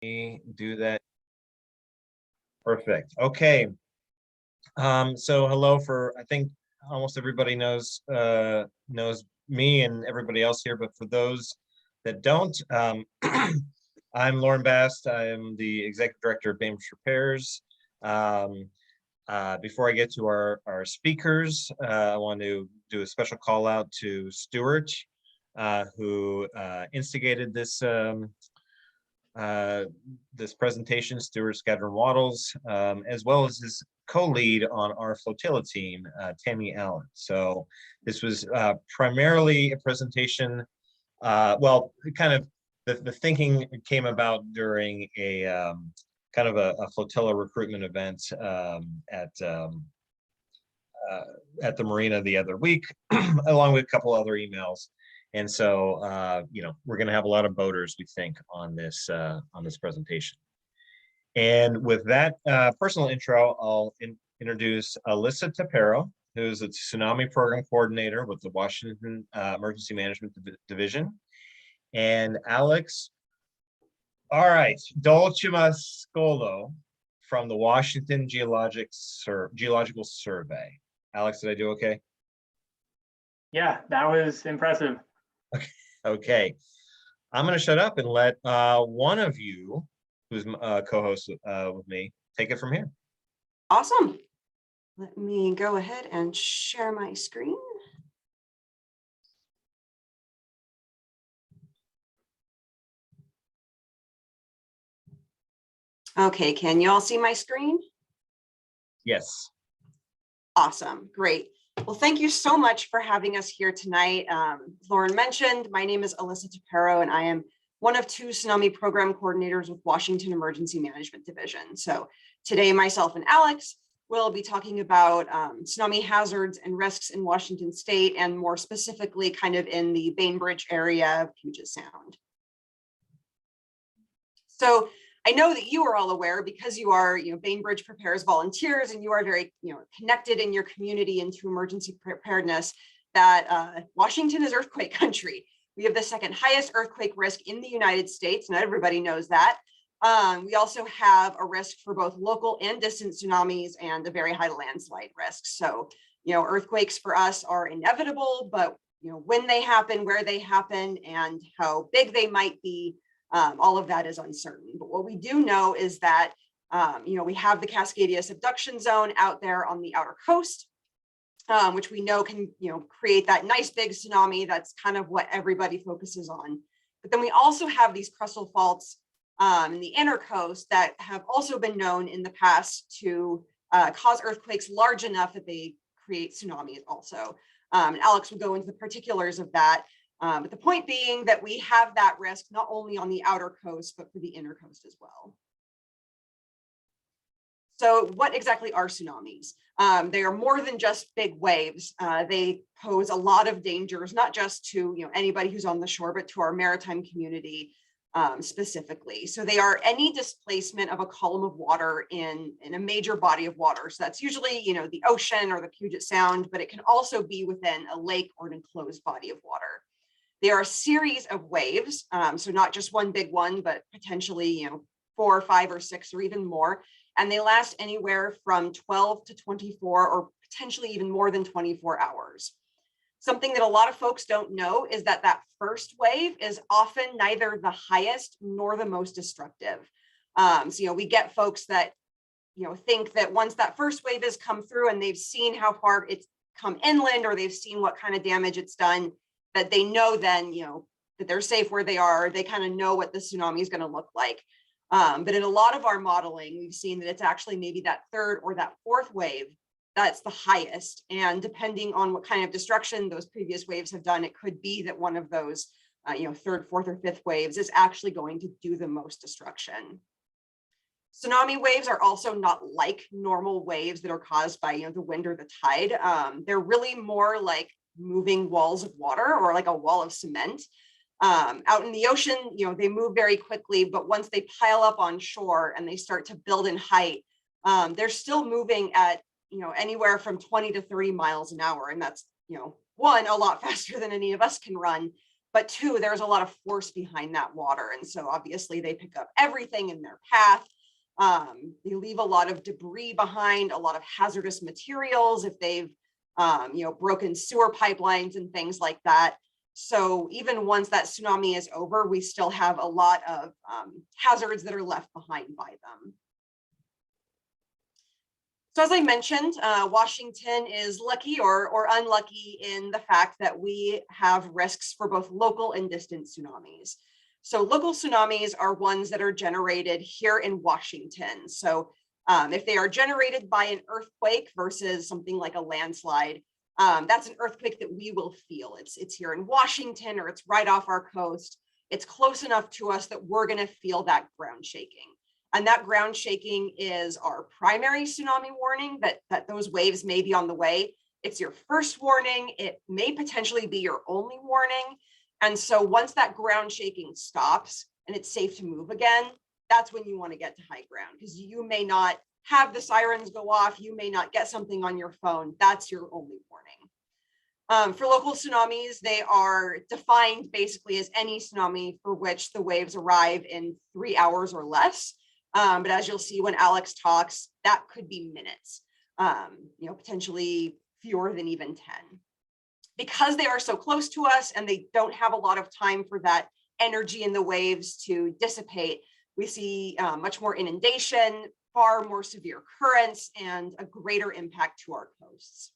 Do that. Perfect. Okay. So hello I think almost everybody knows me and everybody else here, but for those that don't, I'm Lauren Bast. I am the executive director of Bainbridge Prepares. Before I get to our speakers, I want to do a special call out to Stuart, who instigated this this presentation, Stuart Scadron Waddles, as well as his co-lead on our flotilla team, Tammy Allen. So this was primarily a presentation, well, kind of the thinking came about during a kind of a flotilla recruitment event at the marina the other week, along with a couple other emails. And so, you know, we're going to have a lot of boaters, we think, on this presentation. And with that personal intro, I'll introduce Elyssa Tappero, who's a Tsunami Program Coordinator with the Washington Emergency Management Division. And Alex, all right, Dolcimascolo from the Washington Geological Survey. Alex, did I do okay? Yeah, that was impressive. Okay. I'm going to shut up and let one of you, who's co-host with me, take it from here. Awesome. Let me go ahead and share my screen. Okay, can you all see my screen? Yes. Awesome, great. Well, thank you so much for having us here tonight. Lauren mentioned, my name is Elyssa Tappero, and I am one of two Tsunami Program Coordinators with Washington Emergency Management Division. So today, myself and Alex will be talking about tsunami hazards and risks in Washington State, and more specifically, kind of in the Bainbridge area of Puget Sound. So I know that you are all aware, because you are, Bainbridge Prepares volunteers, and you are very, connected in your community into emergency preparedness, that Washington is earthquake country. We have the second highest earthquake risk in the United States. Not everybody knows that. We also have a risk for both local and distant tsunamis, and a very high landslide risk. So, earthquakes for us are inevitable, but when they happen, where they happen, and how big they might be, all of that is uncertain. But what we do know is that, we have the Cascadia subduction zone out there on the outer coast, which we know can, create that nice big tsunami. That's kind of what everybody focuses on. But then we also have these crustal faults in the inner coast that have also been known in the past to cause earthquakes large enough that they create tsunamis also. And Alex will go into the particulars of that. But the point being that we have that risk not only on the outer coast, but for the inner coast as well. So what exactly are tsunamis? They are more than just big waves. They pose a lot of dangers, not just to anybody who's on the shore, but to our maritime community specifically. So they are any displacement of a column of water in a major body of water. So that's usually the ocean or the Puget Sound, but it can also be within a lake or an enclosed body of water. They are a series of waves, so not just one big one, but potentially 4 or 5 or 6 or even more. And they last anywhere from 12 to 24 or potentially even more than 24 hours. Something that a lot of folks don't know is that that first wave is often neither the highest nor the most destructive. So we get folks that think that once that first wave has come through and they've seen how far it's come inland, or they've seen what kind of damage it's done, that they know then, that they're safe where they are. They kind of know what the tsunami is going to look like. But in a lot of our modeling, we've seen that it's actually maybe that third or that fourth wave that's the highest. And depending on what kind of destruction those previous waves have done, it could be that one of those, third, fourth, or fifth waves is actually going to do the most destruction. Tsunami waves are also not like normal waves that are caused by the wind or the tide. They're really more like moving walls of water, or like a wall of cement. Out in the ocean, they move very quickly, but once they pile up on shore and they start to build in height, they're still moving at anywhere from 20 to 30 miles an hour. And that's, one, a lot faster than any of us can run, but two, there's a lot of force behind that water. And so obviously they pick up everything in their path. They leave a lot of debris behind, a lot of hazardous materials if they've broken sewer pipelines and things like that. So even once that tsunami is over, we still have a lot of hazards that are left behind by them. So as I mentioned, Washington is lucky or unlucky in the fact that we have risks for both local and distant tsunamis. So local tsunamis are ones that are generated here in Washington. So if they are generated by an earthquake versus something like a landslide, that's an earthquake that we will feel. It's here in Washington, or it's right off our coast. It's close enough to us that we're going to feel that ground shaking. And that ground shaking is our primary tsunami warning that those waves may be on the way. It's your first warning. It may potentially be your only warning. And so once that ground shaking stops and it's safe to move again, that's when you want to get to high ground, because you may not have the sirens go off. You may not get something on your phone. That's your only warning. For local tsunamis, they are defined basically as any tsunami for which the waves arrive in 3 hours or less. But as you'll see when Alex talks, that could be minutes, potentially fewer than even 10. Because they are so close to us and they don't have a lot of time for that energy in the waves to dissipate, we see much more inundation, far more severe currents, and a greater impact to our coasts.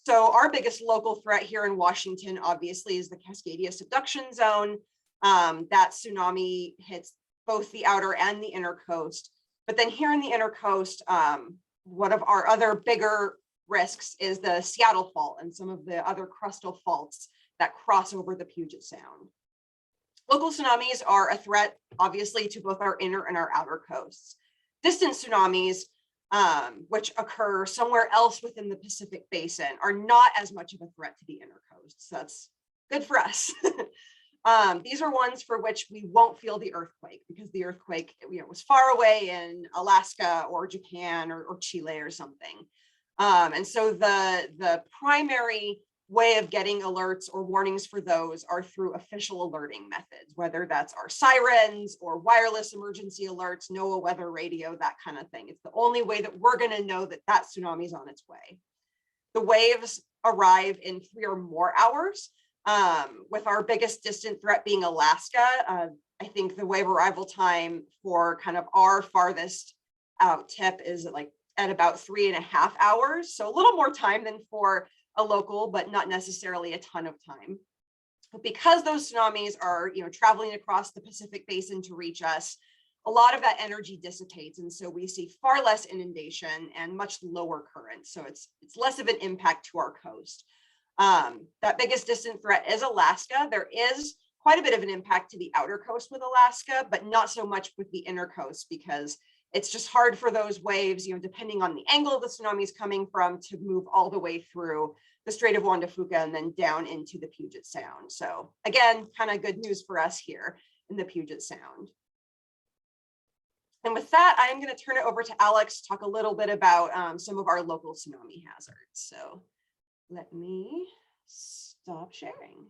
So our biggest local threat here in Washington, obviously, is the Cascadia subduction zone. That tsunami hits both the outer and the inner coast. But then here in the inner coast, one of our other bigger risks is the Seattle Fault and some of the other crustal faults that cross over the Puget Sound. Local tsunamis are a threat, obviously, to both our inner and our outer coasts. Distant tsunamis, which occur somewhere else within the Pacific Basin, are not as much of a threat to the inner coasts. That's good for us. These are ones for which we won't feel the earthquake, because the earthquake was far away in Alaska or Japan or Chile or something. And so the primary way of getting alerts or warnings for those are through official alerting methods, whether that's our sirens or wireless emergency alerts, NOAA weather radio, that kind of thing. It's the only way that we're going to know that that tsunami is on its way. The waves arrive in 3 or more hours, with our biggest distant threat being Alaska. I think the wave arrival time for kind of our farthest out tip is at about 3.5 hours. So a little more time than for a local, but not necessarily a ton of time. But because those tsunamis are, traveling across the Pacific Basin to reach us, a lot of that energy dissipates. And so we see far less inundation and much lower currents. So it's less of an impact to our coast. That biggest distant threat is Alaska. There is quite a bit of an impact to the outer coast with Alaska, but not so much with the inner coast, because it's just hard for those waves, depending on the angle the tsunami is coming from, to move all the way through the Strait of Juan de Fuca and then down into the Puget Sound. So again, kind of good news for us here in the Puget Sound. And with that, I'm going to turn it over to Alex to talk a little bit about some of our local tsunami hazards. So let me stop sharing.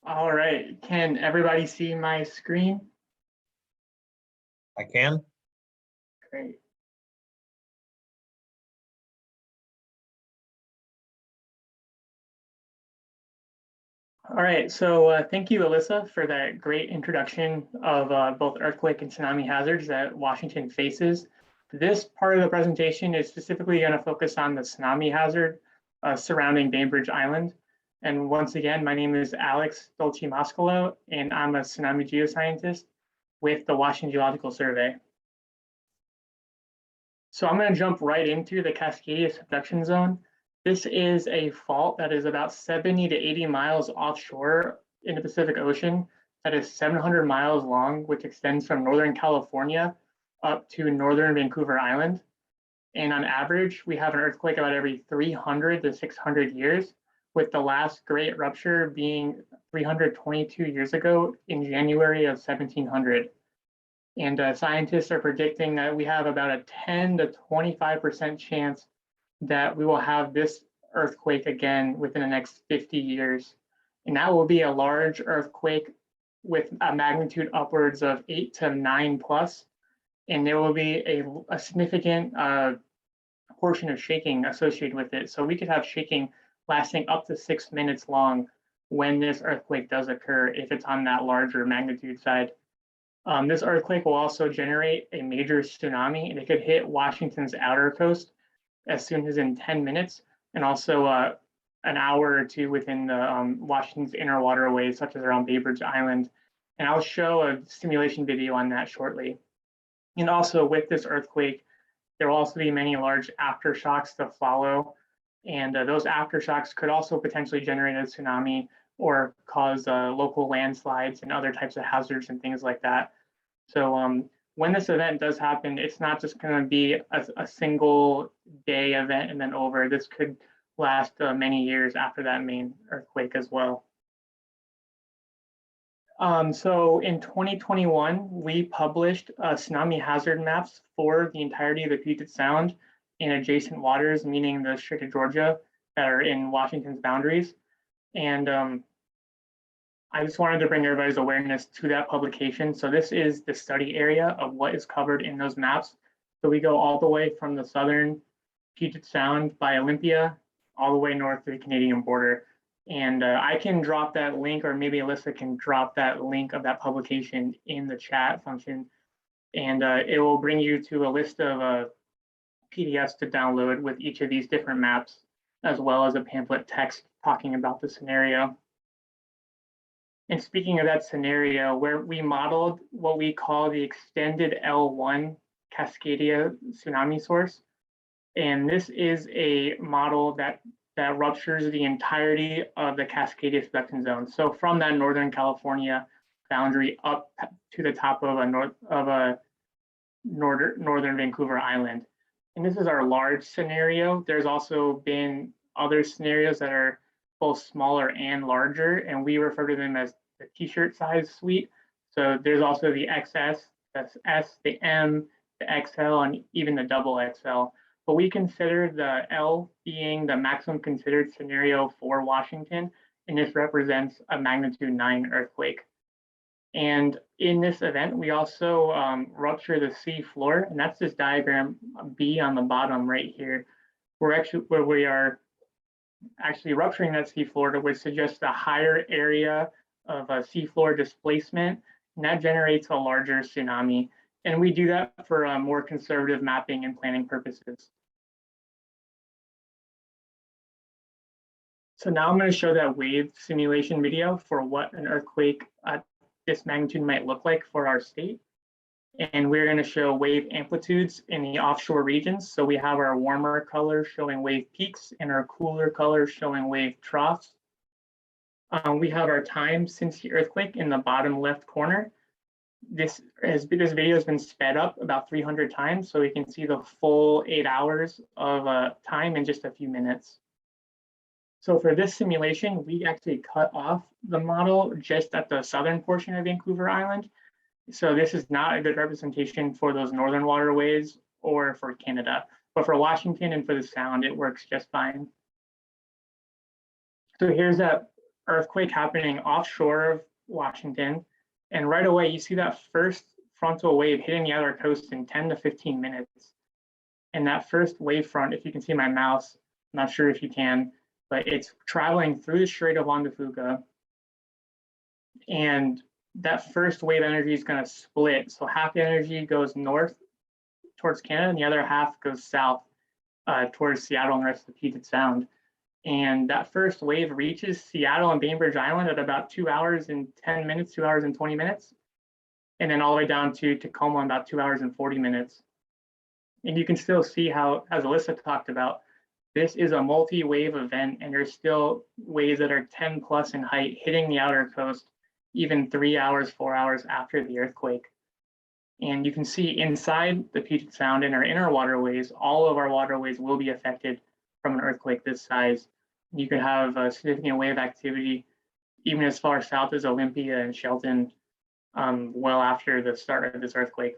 All right, can everybody see my screen? I can. Great. All right, so thank you, Elyssa, for that great introduction of both earthquake and tsunami hazards that Washington faces. This part of the presentation is specifically going to focus on the tsunami hazard surrounding Bainbridge Island. And once again, my name is Alex Dolcimascolo, and I'm a tsunami geoscientist with the Washington Geological Survey. So I'm going to jump right into the Cascadia subduction zone. This is a fault that is about 70 to 80 miles offshore in the Pacific Ocean, that is 700 miles long, which extends from Northern California up to Northern Vancouver Island. And on average, we have an earthquake about every 300 to 600 years, with the last great rupture being 322 years ago in January of 1700. And scientists are predicting that we have about a 10 to 25% chance that we will have this earthquake again within the next 50 years. And that will be a large earthquake with a magnitude upwards of 8 to 9 plus. And there will be a significant portion of shaking associated with it. So we could have shaking lasting up to 6 minutes long when this earthquake does occur, if it's on that larger magnitude side. This earthquake will also generate a major tsunami, and it could hit Washington's outer coast as soon as in 10 minutes, and also an hour or two within the Washington's inner waterways, such as around Bainbridge Island. And I'll show a simulation video on that shortly. And also with this earthquake, there will also be many large aftershocks to follow. And those aftershocks could also potentially generate a tsunami or cause local landslides and other types of hazards and things like that. So when this event does happen, it's not just going to be a single day event and then over. This could last many years after that main earthquake as well. So in 2021, we published tsunami hazard maps for the entirety of the Puget Sound in adjacent waters, meaning the Strait of Georgia, that are in Washington's boundaries. And I just wanted to bring everybody's awareness to that publication. So this is the study area of what is covered in those maps. So we go all the way from the southern Puget Sound by Olympia, all the way north to the Canadian border. And I can drop that link, or maybe Elyssa can drop that link of that publication in the chat function. And it will bring you to a list of PDFs to download with each of these different maps, as well as a pamphlet text talking about the scenario. And speaking of that scenario, where we modeled what we call the extended L1 Cascadia tsunami source. And this is a model that ruptures the entirety of the Cascadia subduction zone. So from that Northern California boundary up to the top of a northern Vancouver Island. And this is our large scenario. There's also been other scenarios that are both smaller and larger, and we refer to them as the t-shirt size suite. So there's also the XS, that's S, the M, the XL, and even the double XL. But we consider the L being the maximum considered scenario for Washington, and this represents a magnitude 9 earthquake. And in this event, we also rupture the sea floor, and that's this diagram B on the bottom right here. Where we are actually rupturing that sea floor, which suggests a higher area of seafloor displacement, and that generates a larger tsunami. And we do that for more conservative mapping and planning purposes. So now I'm going to show that wave simulation video for what an earthquake at this magnitude might look like for our state. And we're going to show wave amplitudes in the offshore regions. So we have our warmer colors showing wave peaks and our cooler colors showing wave troughs. We have our time since the earthquake in the bottom left corner. This video has been sped up about 300 times, so we can see the full 8 hours of time in just a few minutes. So for this simulation, we actually cut off the model just at the southern portion of Vancouver Island. So this is not a good representation for those northern waterways or for Canada, but for Washington and for the Sound, it works just fine. So here's that earthquake happening offshore of Washington. And right away, you see that first frontal wave hitting the outer coast in 10 to 15 minutes. And that first wave front, if you can see my mouse, I'm not sure if you can, but it's traveling through the Strait of Juan de Fuca. And that first wave energy is going to split. So half the energy goes north towards Canada, and the other half goes south towards Seattle and the rest of the Puget Sound. And that first wave reaches Seattle and Bainbridge Island at about 2 hours and 10 minutes, 2 hours and 20 minutes. And then all the way down to Tacoma in about 2 hours and 40 minutes. And you can still see how, as Elyssa talked about, this is a multi-wave event, and there's still waves that are 10 plus in height hitting the outer coast, even 3 hours, 4 hours after the earthquake. And you can see inside the Puget Sound in our inner waterways, all of our waterways will be affected from an earthquake this size. You could have a significant wave activity even as far south as Olympia and Shelton. well after the start of this earthquake.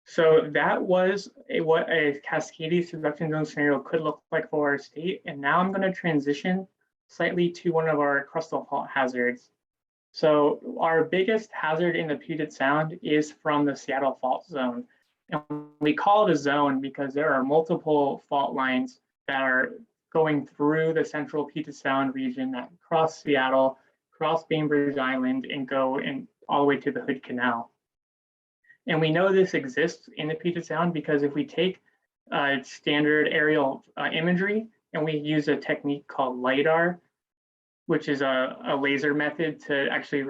So that was what a Cascadia subduction zone scenario could look like for our state. And now I'm going to transition slightly to one of our crustal fault hazards. So our biggest hazard in the Puget Sound is from the Seattle Fault Zone. And we call it a zone because there are multiple fault lines that are going through the central Puget Sound region that cross Seattle, cross Bainbridge Island, and go all the way to the Hood Canal. And we know this exists in the Puget Sound because if we take standard aerial imagery and we use a technique called LiDAR, which is a laser method to actually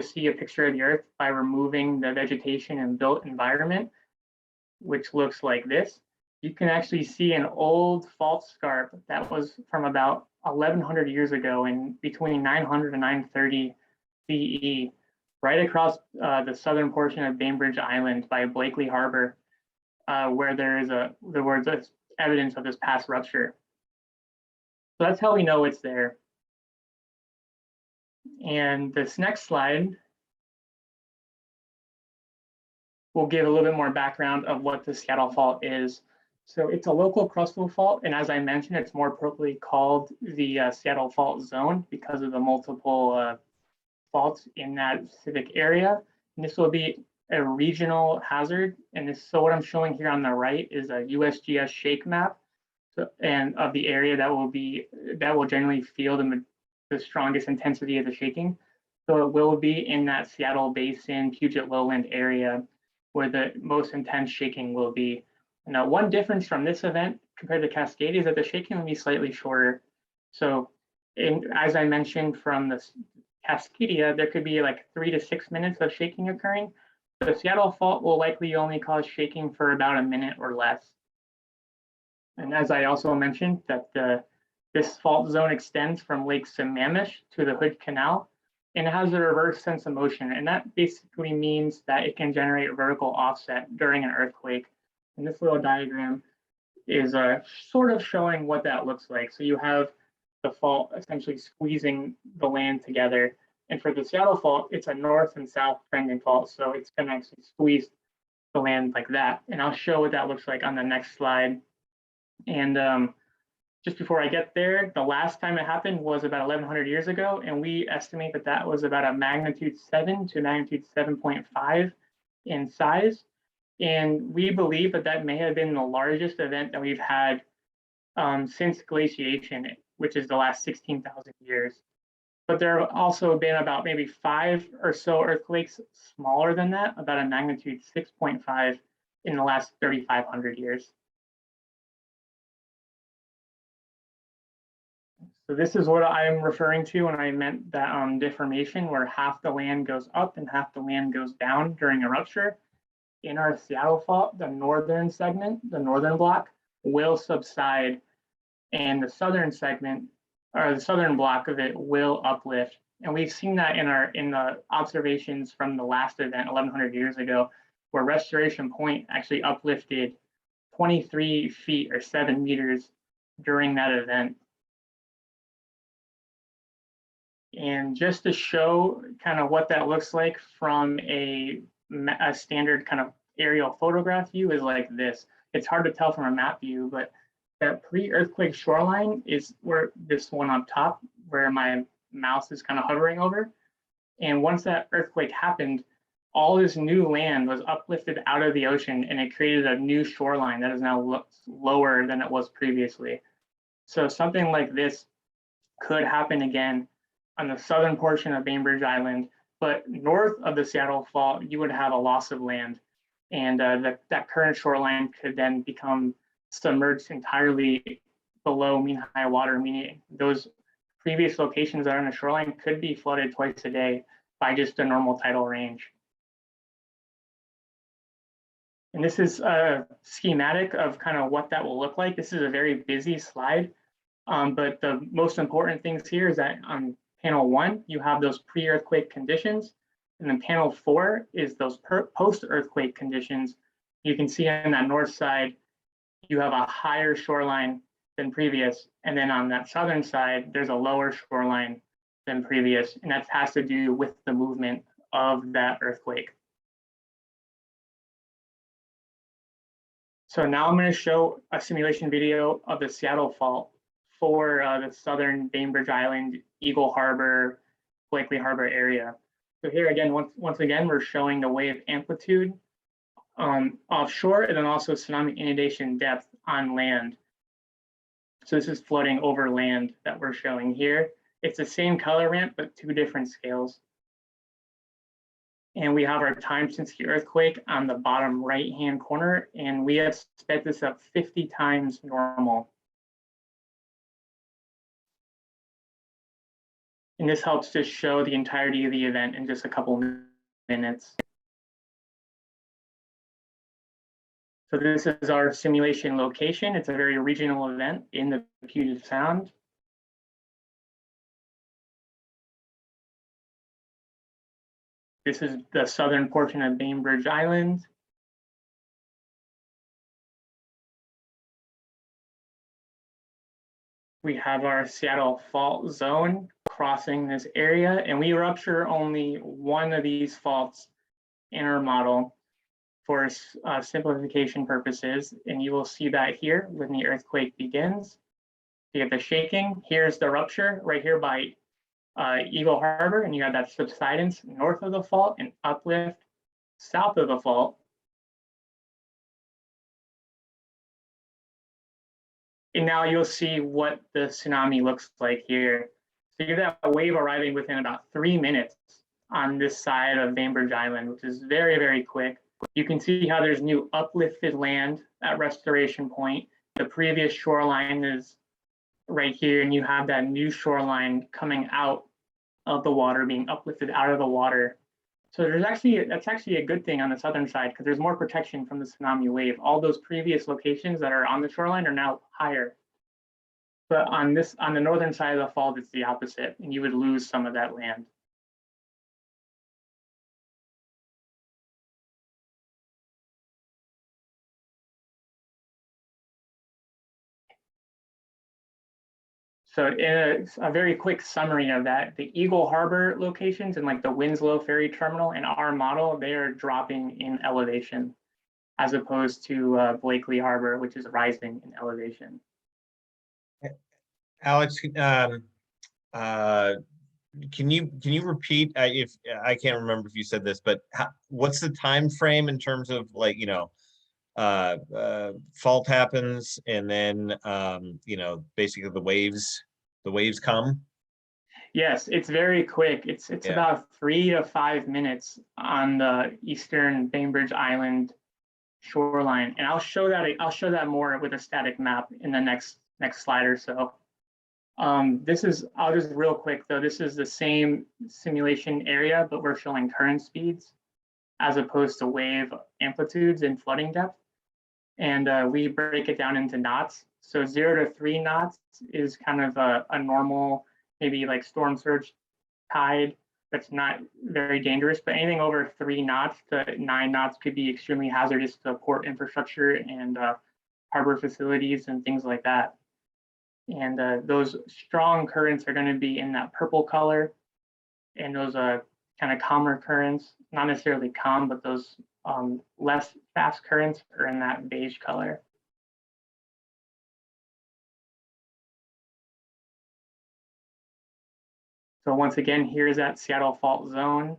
see a picture of the Earth by removing the vegetation and built environment, which looks like this, you can actually see an old fault scarp that was from about 1100 years ago and between 900 and 930 CE, right across the southern portion of Bainbridge Island by Blakely Harbor, where there was evidence of this past rupture. So that's how we know it's there. And this next slide will give a little bit more background of what the Seattle Fault is. So it's a local crustal fault, and as I mentioned, it's more appropriately called the Seattle Fault Zone because of the multiple faults in that specific area. And this will be a regional hazard. And so what I'm showing here on the right is a USGS shake map, and of the area that will generally feel the strongest intensity of the shaking. So it will be in that Seattle Basin, Puget Lowland area where the most intense shaking will be. Now, one difference from this event compared to Cascadia is that the shaking will be slightly shorter. So as I mentioned from the Cascadia, there could be like 3 to 6 minutes of shaking occurring. The Seattle Fault will likely only cause shaking for about a minute or less. And as I also mentioned, that this fault zone extends from Lake Sammamish to the Hood Canal, and it has a reverse sense of motion. And that basically means that it can generate vertical offset during an earthquake. And this little diagram is sort of showing what that looks like. So you have the fault essentially squeezing the land together. And for the Seattle Fault, it's a north and south trending fault. So it's going to actually squeeze the land like that. And I'll show what that looks like on the next slide. And just before I get there, the last time it happened was about 1100 years ago, and we estimate that that was about a magnitude 7 to magnitude 7.5 in size. And we believe that that may have been the largest event that we've had since glaciation, which is the last 16,000 years. But there have also been about maybe 5 or so earthquakes smaller than that, about a magnitude 6.5 in the last 3,500 years. So this is what I'm referring to when I meant that deformation, where half the land goes up and half the land goes down during a rupture. In our Seattle Fault, the northern segment, the northern block, will subside, and the southern segment, or the southern block of it, will uplift. And we've seen that in the observations from the last event 1,100 years ago, where Restoration Point actually uplifted 23 feet or 7 meters during that event. And just to show kind of what that looks like from a standard kind of aerial photograph view is like this. It's hard to tell from a map view, but that pre-earthquake shoreline is where this one on top, where my mouse is kind of hovering over. And once that earthquake happened, all this new land was uplifted out of the ocean, and it created a new shoreline that is now lower than it was previously. So something like this could happen again on the southern portion of Bainbridge Island, but north of the Seattle Fault, you would have a loss of land, and that current shoreline could then become submerged entirely below mean high water, meaning those previous locations that are on the shoreline could be flooded twice a day by just a normal tidal range. And this is a schematic of kind of what that will look like. This is a very busy slide, but the most important things here is that on panel 1, you have those pre-earthquake conditions, and then panel 4 is those post-earthquake conditions. You can see on that north side, you have a higher shoreline than previous. And then on that southern side, there's a lower shoreline than previous. And that has to do with the movement of that earthquake. So now I'm going to show a simulation video of the Seattle Fault for the southern Bainbridge Island, Eagle Harbor, Blakely Harbor area. So here again, once again, we're showing the wave amplitude offshore, and then also tsunami inundation depth on land. So this is flooding over land that we're showing here. It's the same color ramp, but two different scales. And we have our time since the earthquake on the bottom right-hand corner, and we have sped this up 50 times normal. And this helps to show the entirety of the event in just a couple minutes. So this is our simulation location. It's a very regional event in the Puget Sound. This is the southern portion of Bainbridge Island. We have our Seattle Fault Zone crossing this area, and we rupture only one of these faults in our model for simplification purposes, and you will see that here when the earthquake begins. You get the shaking. Here's the rupture right here by Eagle Harbor, and you have that subsidence north of the fault and uplift south of the fault. And now you'll see what the tsunami looks like here. So you have that wave arriving within about 3 minutes on this side of Bainbridge Island, which is very, very quick. You can see how there's new uplifted land at restoration point. The previous shoreline is right here, and you have that new shoreline coming out of the water, being uplifted out of the water. So that's actually a good thing on the southern side, because there's more protection from the tsunami wave. All those previous locations that are on the shoreline are now higher. But on the northern side of the fault, it's the opposite, and you would lose some of that land. So in a very quick summary of that, the Eagle Harbor locations and like the Winslow Ferry Terminal in our model, they are dropping in elevation as opposed to Blakely Harbor, which is rising in elevation. Alex, can you repeat, if I can't remember if you said this, but what's the time frame in terms of, like, fault happens and then basically the waves come? Yes, it's very quick. It's about 3 to 5 minutes on the eastern Bainbridge Island shoreline, and I'll show that more with a static map in the next slide or so. I'll just real quick though, this is the same simulation area, but we're showing current speeds as opposed to wave amplitudes and flooding depth. And we break it down into knots. So 0 to 3 knots is kind of a normal, maybe like storm surge tide that's not very dangerous, but anything over 3 knots to 9 knots could be extremely hazardous to port infrastructure and harbor facilities and things like that. And those strong currents are going to be in that purple color, and those kind of calmer currents, not necessarily calm, but those less fast currents are in that beige color. So once again, here's that Seattle Fault Zone.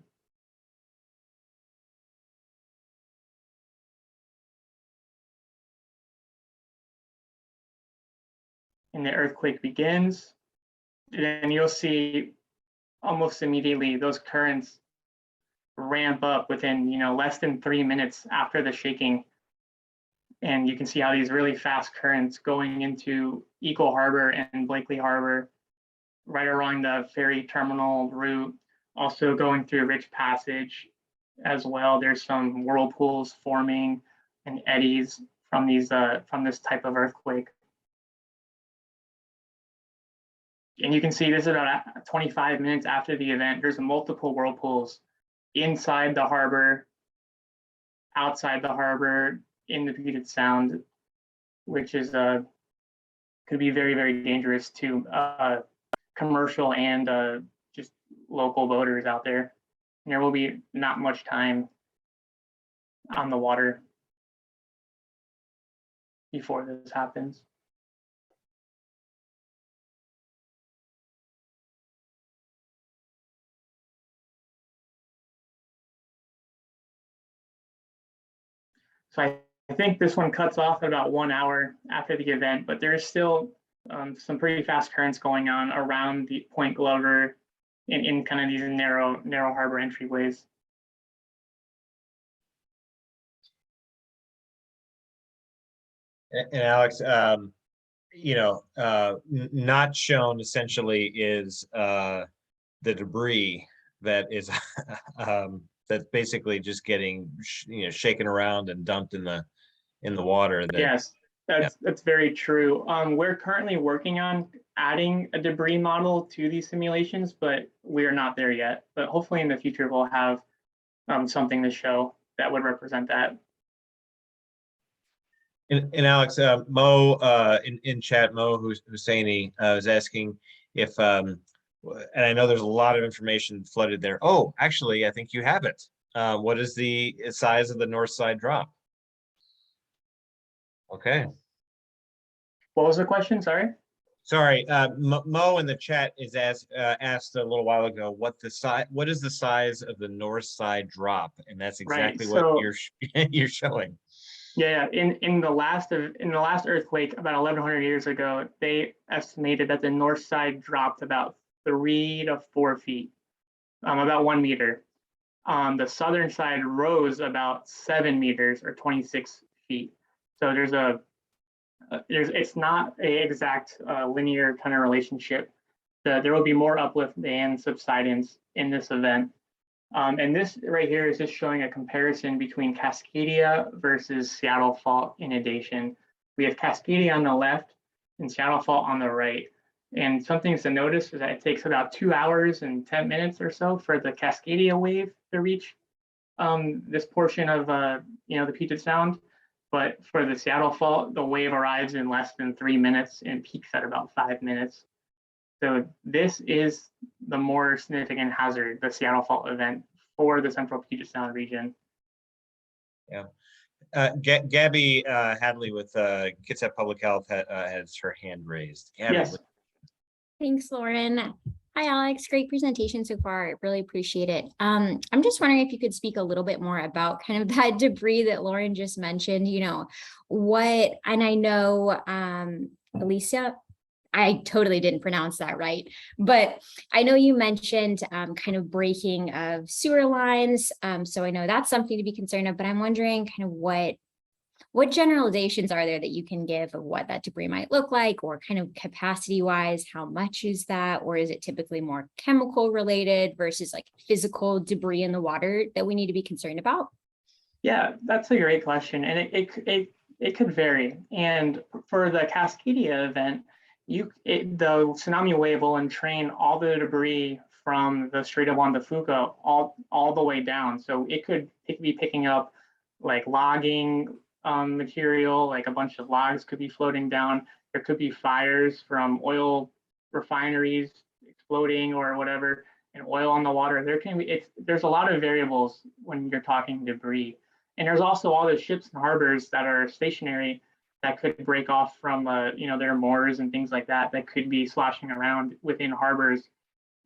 And the earthquake begins. And you'll see almost immediately those currents ramp up within less than 3 minutes after the shaking. And you can see how these really fast currents going into Eagle Harbor and Blakely Harbor, right along the ferry terminal route, also going through Rich Passage as well. There's some whirlpools forming and eddies from this type of earthquake. And you can see this is about 25 minutes after the event. There's multiple whirlpools inside the harbor, outside the harbor, in the Puget Sound. which is could be very, very dangerous to commercial and just local boaters out there. And there will be not much time on the water before this happens. So I think this one cuts off at about 1 hour after the event, but there's still some pretty fast currents going on around the Point Glover in kind of these narrow harbor entryways. And Alex, not shown essentially is the debris that is that's basically just getting shaken around and dumped in the water. Yes, that's very true. We're currently working on adding a debris model to these simulations, but we are not there yet. But hopefully in the future we'll have something to show that would represent that. And Alex, Mo in chat, Mo Husseini was asking if, and I know there's a lot of information flooded there. Oh, actually, I think you have it. What is the size of the north side drop? Okay. What was the question? Sorry. Sorry, Mo in the chat is asked a little while ago what is the size of the north side drop, and that's exactly Right, so, what you're showing. Yeah, in the last earthquake about 1,100 years ago, they estimated that the north side dropped about 3 to 4 feet, about 1 meter. The southern side rose about 7 meters or 26 feet. So it's not an exact linear kind of relationship. There will be more uplift and subsidence in this event. And this right here is just showing a comparison between Cascadia versus Seattle Fault Inundation. We have Cascadia on the left and Seattle Fault on the right. And something to notice is that it takes about 2 hours and 10 minutes or so for the Cascadia wave to reach this portion of the Puget Sound. But for the Seattle Fault, the wave arrives in less than 3 minutes and peaks at about 5 minutes. So this is the more significant hazard, the Seattle Fault event for the central Puget Sound region. Yeah. Gabby Hadley with Kitsap Public Health has her hand raised. Gabby, Yes. Thanks, Lauren. Hi, Alex. Great presentation so far. I really appreciate it. I'm just wondering if you could speak a little bit more about kind of that debris that Lauren just mentioned, and I know, Elyssa, I totally didn't pronounce that right, but I know you mentioned kind of breaking of sewer lines. So I know that's something to be concerned of, but I'm wondering kind of what generalizations are there that you can give of what that debris might look like, or kind of capacity wise, how much is that? Or is it typically more chemical related versus like physical debris in the water that we need to be concerned about? Yeah, that's a great question. And it could vary. And for the Cascadia event, the tsunami wave will entrain all the debris from the Strait of Juan de Fuca all the way down. So it could be picking up like logging material, like a bunch of logs could be floating down. There could be fires from oil refineries exploding or whatever, and oil on the water. There's a lot of variables when you're talking debris. And there's also all the ships and harbors that are stationary that could break off from their moors and things like that could be sloshing around within harbors.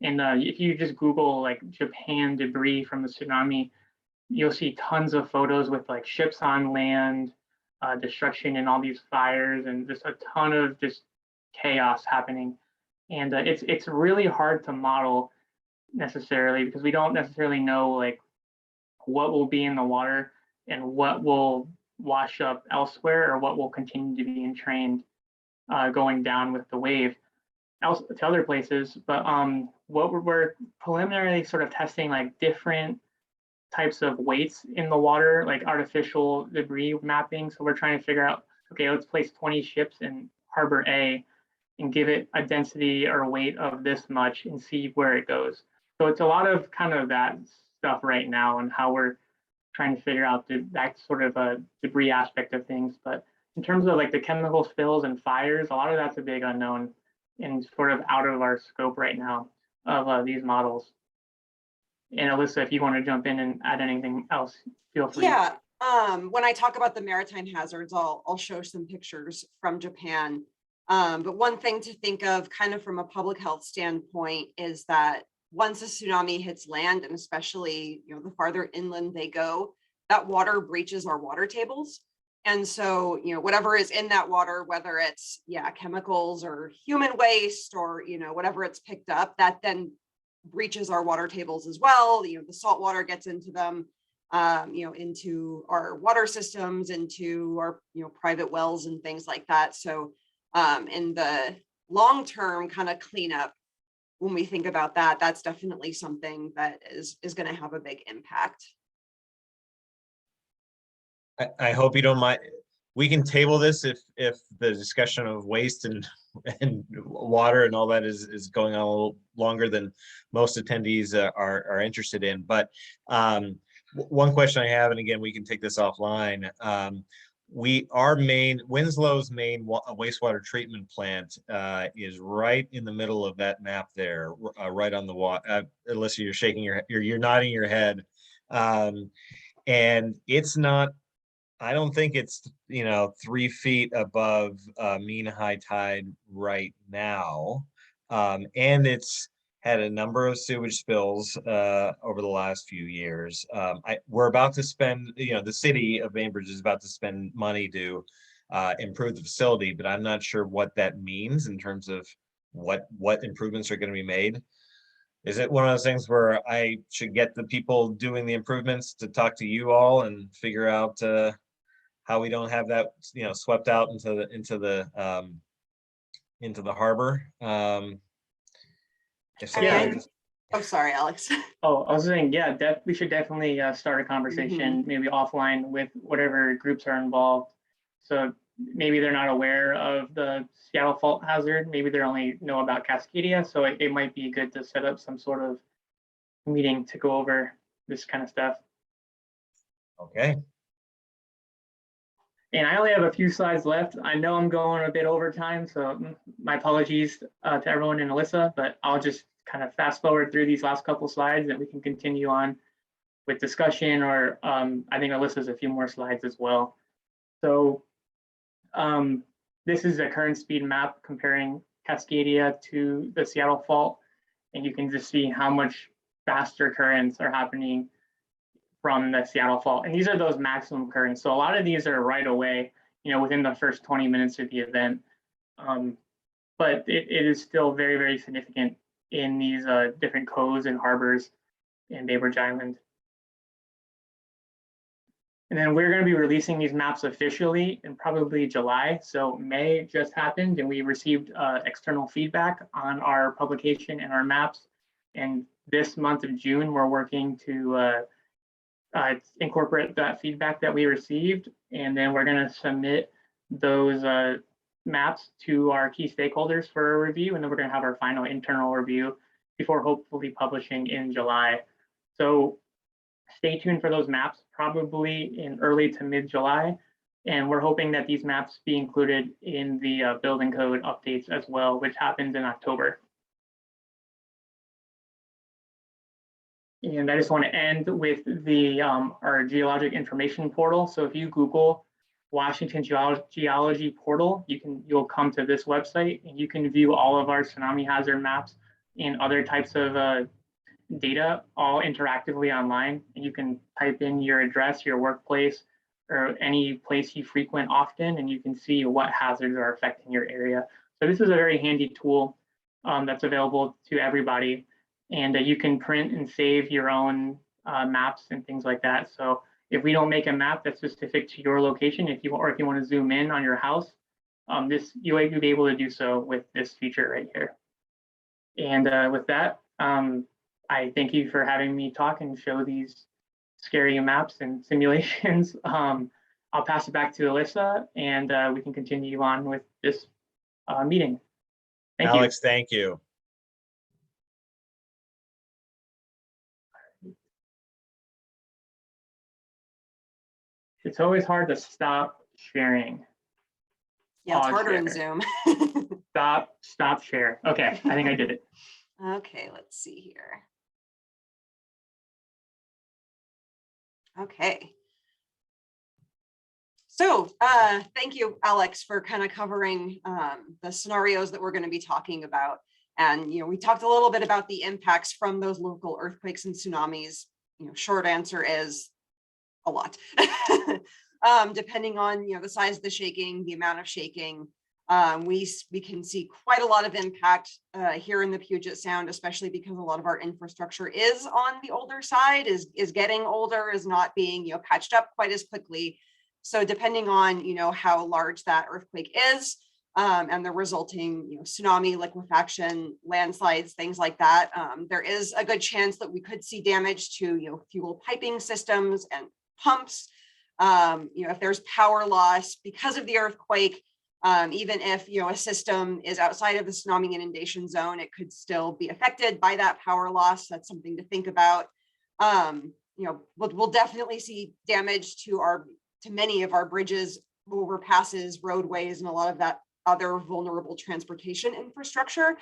And if you just Google like Japan debris from the tsunami, you'll see tons of photos with like ships on land, destruction and all these fires, and just a ton of just chaos happening. And it's really hard to model necessarily because we don't necessarily know like what will be in the water and what will wash up elsewhere or what will continue to be entrained going down with the wave to other places. But what we're preliminarily sort of testing like different types of weights in the water, like artificial debris mapping. So we're trying to figure out, okay, let's place 20 ships in harbor A and give it a density or weight of this much and see where it goes. So it's a lot of kind of that stuff right now and how we're trying to figure out that sort of a debris aspect of things. But in terms of like the chemical spills and fires, a lot of that's a big unknown and sort of out of our scope right now of these models. And Elyssa, if you want to jump in and add anything else, feel free. Yeah, when I talk about the maritime hazards, I'll show some pictures from Japan. But one thing to think of kind of from a public health standpoint is that once a tsunami hits land, and especially, you know, the farther inland they go, that water breaches our water tables. And so, you know, whatever is in that water, whether it's, chemicals or human waste or, you know, whatever it's picked up, that then breaches our water tables as well. You know, the salt water gets into them, you know, into our water systems, into our, you know, private wells and things like that. So in the long-term kind of cleanup, when we think about that, that's definitely something that is going to have a big impact. I hope you don't mind. We can table this if the discussion of waste and water and all that is going on a little longer than most attendees are interested in. But one question I have, and again, we can take this offline. Winslow's main wastewater treatment plant is right in the middle of that map there, right on the water. Elyssa, you're shaking you're nodding your head, and it's not. I don't think it's, you know, 3 feet above mean high tide right now. And it's had a number of sewage spills over the last few years. We're about to spend, you know, the city of Bainbridge is about to spend money to improve the facility, but I'm not sure what that means in terms of what improvements are going to be made. Is it one of those things where I should get the people doing the improvements to talk to you all and figure out how we don't have that, you know, swept out into the harbor? If so, Oh, sorry, Alex. Oh, I was saying, yeah, we should definitely start a conversation, maybe offline with whatever groups are involved. So maybe they're not aware of the Seattle Fault hazard. Maybe they only know about Cascadia. So it might be good to set up some sort of meeting to go over this kind of stuff. Okay. And I only have a few slides left. I know I'm going a bit over time, so my apologies to everyone and Elyssa, but I'll just kind of fast forward through these last couple slides and we can continue on with discussion, or I think Alyssa's a few more slides as well. So this is a current speed map comparing Cascadia to the Seattle Fault, and you can just see how much faster currents are happening from the Seattle Fault. And these are those maximum currents. So a lot of these are right away, you know, within the first 20 minutes of the event. But it is still very, very significant in these different coves and harbors in Bainbridge Island. And then we're going to be releasing these maps officially in probably July. So May just happened and we received external feedback on our publication and our maps. And this month of June, we're working to incorporate that feedback that we received, and then we're going to submit those maps to our key stakeholders for a review, and then we're going to have our final internal review before hopefully publishing in July. So stay tuned for those maps, probably in early to mid-July, and we're hoping that these maps be included in the building code updates as well, which happens in October. And I just want to end with the our geologic information portal. So if you Google Washington Geology portal, you'll come to this website and you can view all of our tsunami hazard maps and other types of data all interactively online. And you can type in your address, your workplace, or any place you frequent often, and you can see what hazards are affecting your area. So this is a very handy tool that's available to everybody. And you can print and save your own maps and things like that. So if we don't make a map that's specific to your location, if you want to zoom in on your house, you'll be able to do so with this feature right here. And with that, I thank you for having me talk and show these scary maps and simulations. I'll pass it back to Elyssa, and we can continue on with this meeting. Thank you. Alex, thank you. It's always hard to stop sharing. Yeah, it's Pause harder in share. Zoom. Stop share. Okay, I think I did it. Okay, let's see here. Okay. So thank you, Alex, for kind of covering the scenarios that we're going to be talking about. And, we talked a little bit about the impacts from those local earthquakes and tsunamis. Short answer is a lot. Depending on, the size of the shaking, the amount of shaking, we can see quite a lot of impact here in the Puget Sound, especially because a lot of our infrastructure is on the older side, is getting older, is not being, patched up quite as quickly. So depending on, how large that earthquake is, and the resulting, tsunami, liquefaction, landslides, things like that, there is a good chance that we could see damage to, fuel piping systems and pumps. If there's power loss because of the earthquake, even if, a system is outside of the tsunami inundation zone, it could still be affected by that power loss. That's something to think about. We'll definitely see damage to many of our bridges, overpasses, roadways, and a lot of that other vulnerable transportation infrastructure.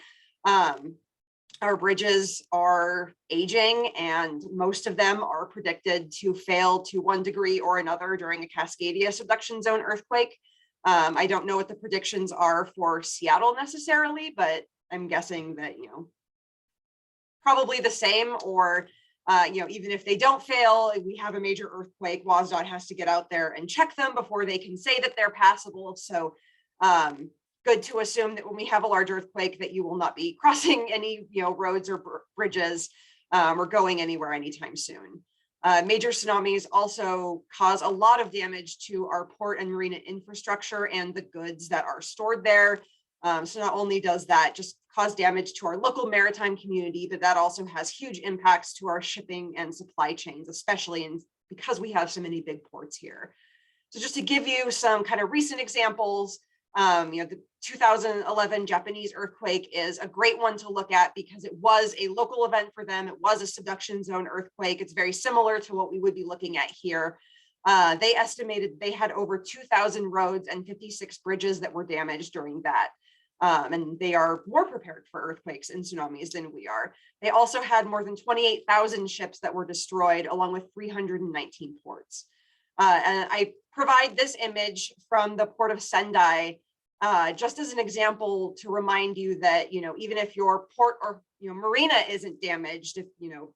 Our bridges are aging, and most of them are predicted to fail to one degree or another during a Cascadia subduction zone earthquake. I don't know what the predictions are for Seattle necessarily, but I'm guessing that, probably the same, or even if they don't fail, we have a major earthquake, WSDOT has to get out there and check them before they can say that they're passable. So good to assume that when we have a large earthquake that you will not be crossing any roads or bridges or going anywhere anytime soon. Major tsunamis also cause a lot of damage to our port and marina infrastructure and the goods that are stored there. So not only does that just cause damage to our local maritime community, but that also has huge impacts to our shipping and supply chains, especially because we have so many big ports here. So just to give you some kind of recent examples, the 2011 Japanese earthquake is a great one to look at because it was a local event for them. It was a subduction zone earthquake. It's very similar to what we would be looking at here. They estimated they had over 2,000 roads and 56 bridges that were damaged during that. And they are more prepared for earthquakes and tsunamis than we are. They also had more than 28,000 ships that were destroyed, along with 319 ports. And I provide this image from the port of Sendai, just as an example to remind you that, even if your port or marina isn't damaged, if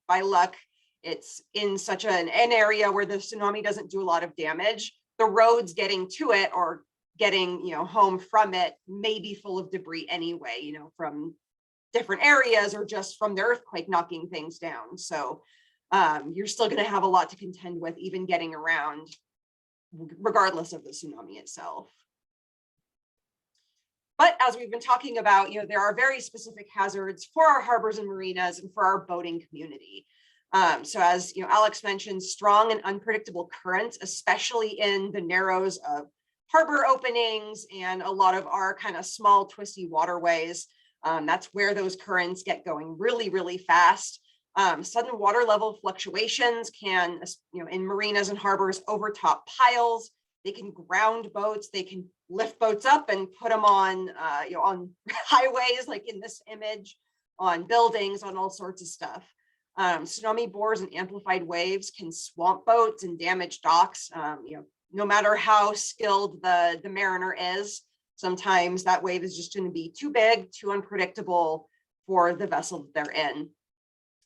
by luck it's in such an area where the tsunami doesn't do a lot of damage, the roads getting to it or getting home from it may be full of debris anyway, from different areas or just from the earthquake knocking things down. So you're still going to have a lot to contend with, even getting around, regardless of the tsunami itself. But as we've been talking about, there are very specific hazards for our harbors and marinas and for our boating community. So as Alex mentioned, strong and unpredictable currents, especially in the narrows of harbor openings and a lot of our kind of small twisty waterways. That's where those currents get going really, really fast. Sudden water level fluctuations can, in marinas and harbors, overtop piles. They can ground boats. They can lift boats up and put them on, on highways, like in this image, on buildings, on all sorts of stuff. Tsunami bores and amplified waves can swamp boats and damage docks. No matter how skilled the mariner is, sometimes that wave is just going to be too big, too unpredictable for the vessel that they're in.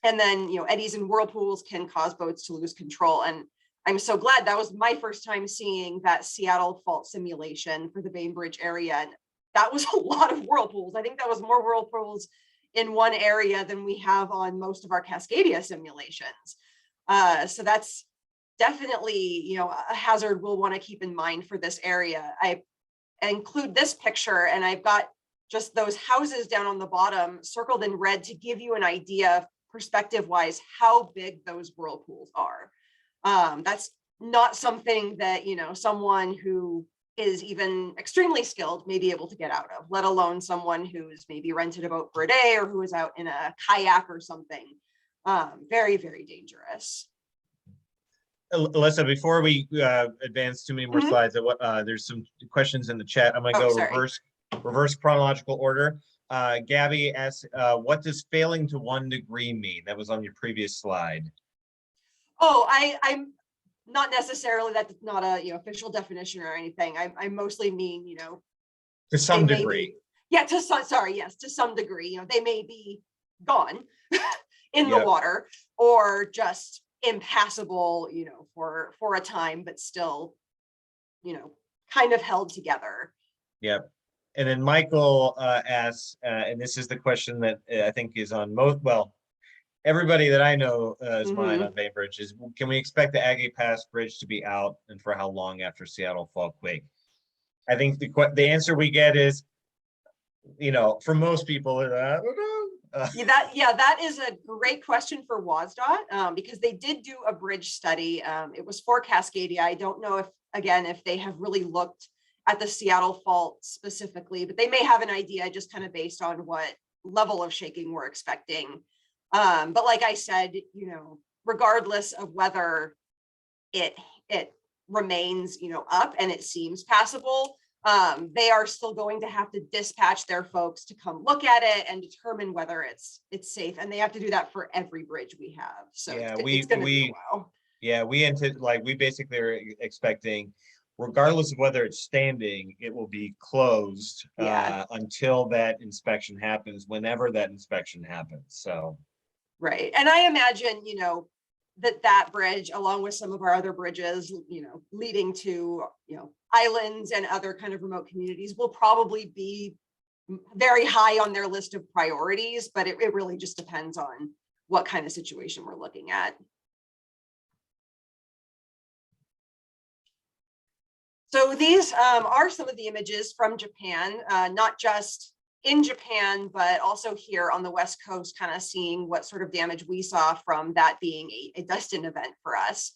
And then, eddies and whirlpools can cause boats to lose control. And I'm so glad that was my first time seeing that Seattle Fault simulation for the Bainbridge area. And that was a lot of whirlpools. I think that was more whirlpools in one area than we have on most of our Cascadia simulations. So that's definitely, a hazard we'll want to keep in mind for this area. I include this picture, and I've got just those houses down on the bottom circled in red to give you an idea, perspective-wise, how big those whirlpools are. That's not something that, someone who is even extremely skilled may be able to get out of, let alone someone who's maybe rented a boat for a day or who is out in a kayak or something. Very, very dangerous. Alyssa, before we advance too many more Mhm. slides, there's some questions in the chat. I'm gonna Oh, go sorry. reverse chronological order. Gabby asks, what does failing to 1 degree mean? That was on your previous slide. Oh, I'm not necessarily, that's not a official definition or anything. I mostly mean, To they some may degree. be, yeah, sorry, yes, to some degree, they may be gone in the Yep. water or just impassable, for a time, but still, kind of held together. Yep. And then Michael asks, and this is the question that I think is on most, well, everybody that I know is mine on Bainbridge is, can we expect the Aggie Pass Bridge to be out and for how long after Seattle Fault quake? I think the answer we get is, for most people, I don't know. That is a great question for WASDOT, because they did do a bridge study. It was for Cascadia. I don't know if they have really looked at the Seattle fault specifically, but they may have an idea just kind of based on what level of shaking we're expecting. But like I said, regardless of whether it remains, up and it seems passable, they are still going to have to dispatch their folks to come look at it and determine whether it's safe. And they have to do that for every bridge we have. So Yeah, it's going to be a while. Yeah, we basically are expecting, regardless of whether it's standing, it will be closed until that inspection happens, whenever that inspection happens. So. Right. And I imagine, that bridge, along with some of our other bridges, leading to, islands and other kind of remote communities, will probably be very high on their list of priorities, but it really just depends on what kind of situation we're looking at. So these are some of the images from Japan, not just in Japan, but also here on the West Coast, kind of seeing what sort of damage we saw from that being a distant event for us.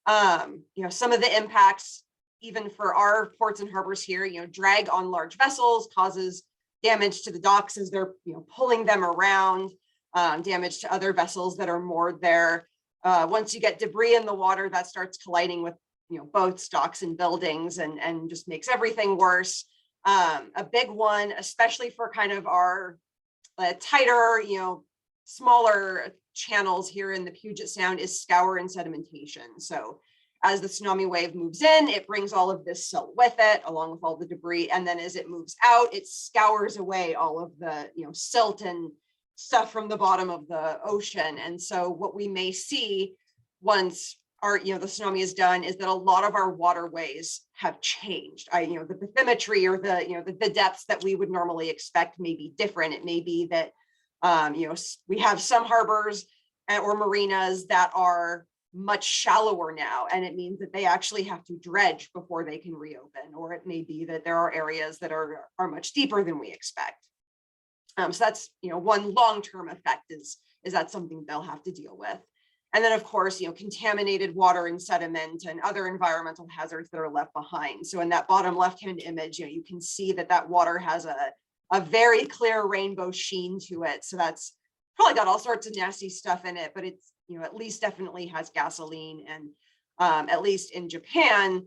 Some of the impacts, even for our ports and harbors here, drag on large vessels causes damage to the docks as they're, pulling them around, damage to other vessels that are moored there. Once you get debris in the water, that starts colliding with, boats, docks, and buildings, and just makes everything worse. A big one, especially for kind of our tighter, smaller channels here in the Puget Sound, is scour and sedimentation. So as the tsunami wave moves in, it brings all of this silt with it, along with all the debris. And then as it moves out, it scours away all of the, silt and stuff from the bottom of the ocean. And so what we may see once the tsunami is done is that a lot of our waterways have changed. The bathymetry, or the depths that we would normally expect may be different. It may be that, we have some harbors or marinas that are much shallower now, and it means that they actually have to dredge before they can reopen. Or it may be that there are areas that are much deeper than we expect. So that's, one long-term effect is that something they'll have to deal with. And then, of course, contaminated water and sediment and other environmental hazards that are left behind. So in that bottom left-hand image, you can see that water has a very clear rainbow sheen to it. So that's probably got all sorts of nasty stuff in it, but it's, at least definitely has gasoline. And at least in Japan,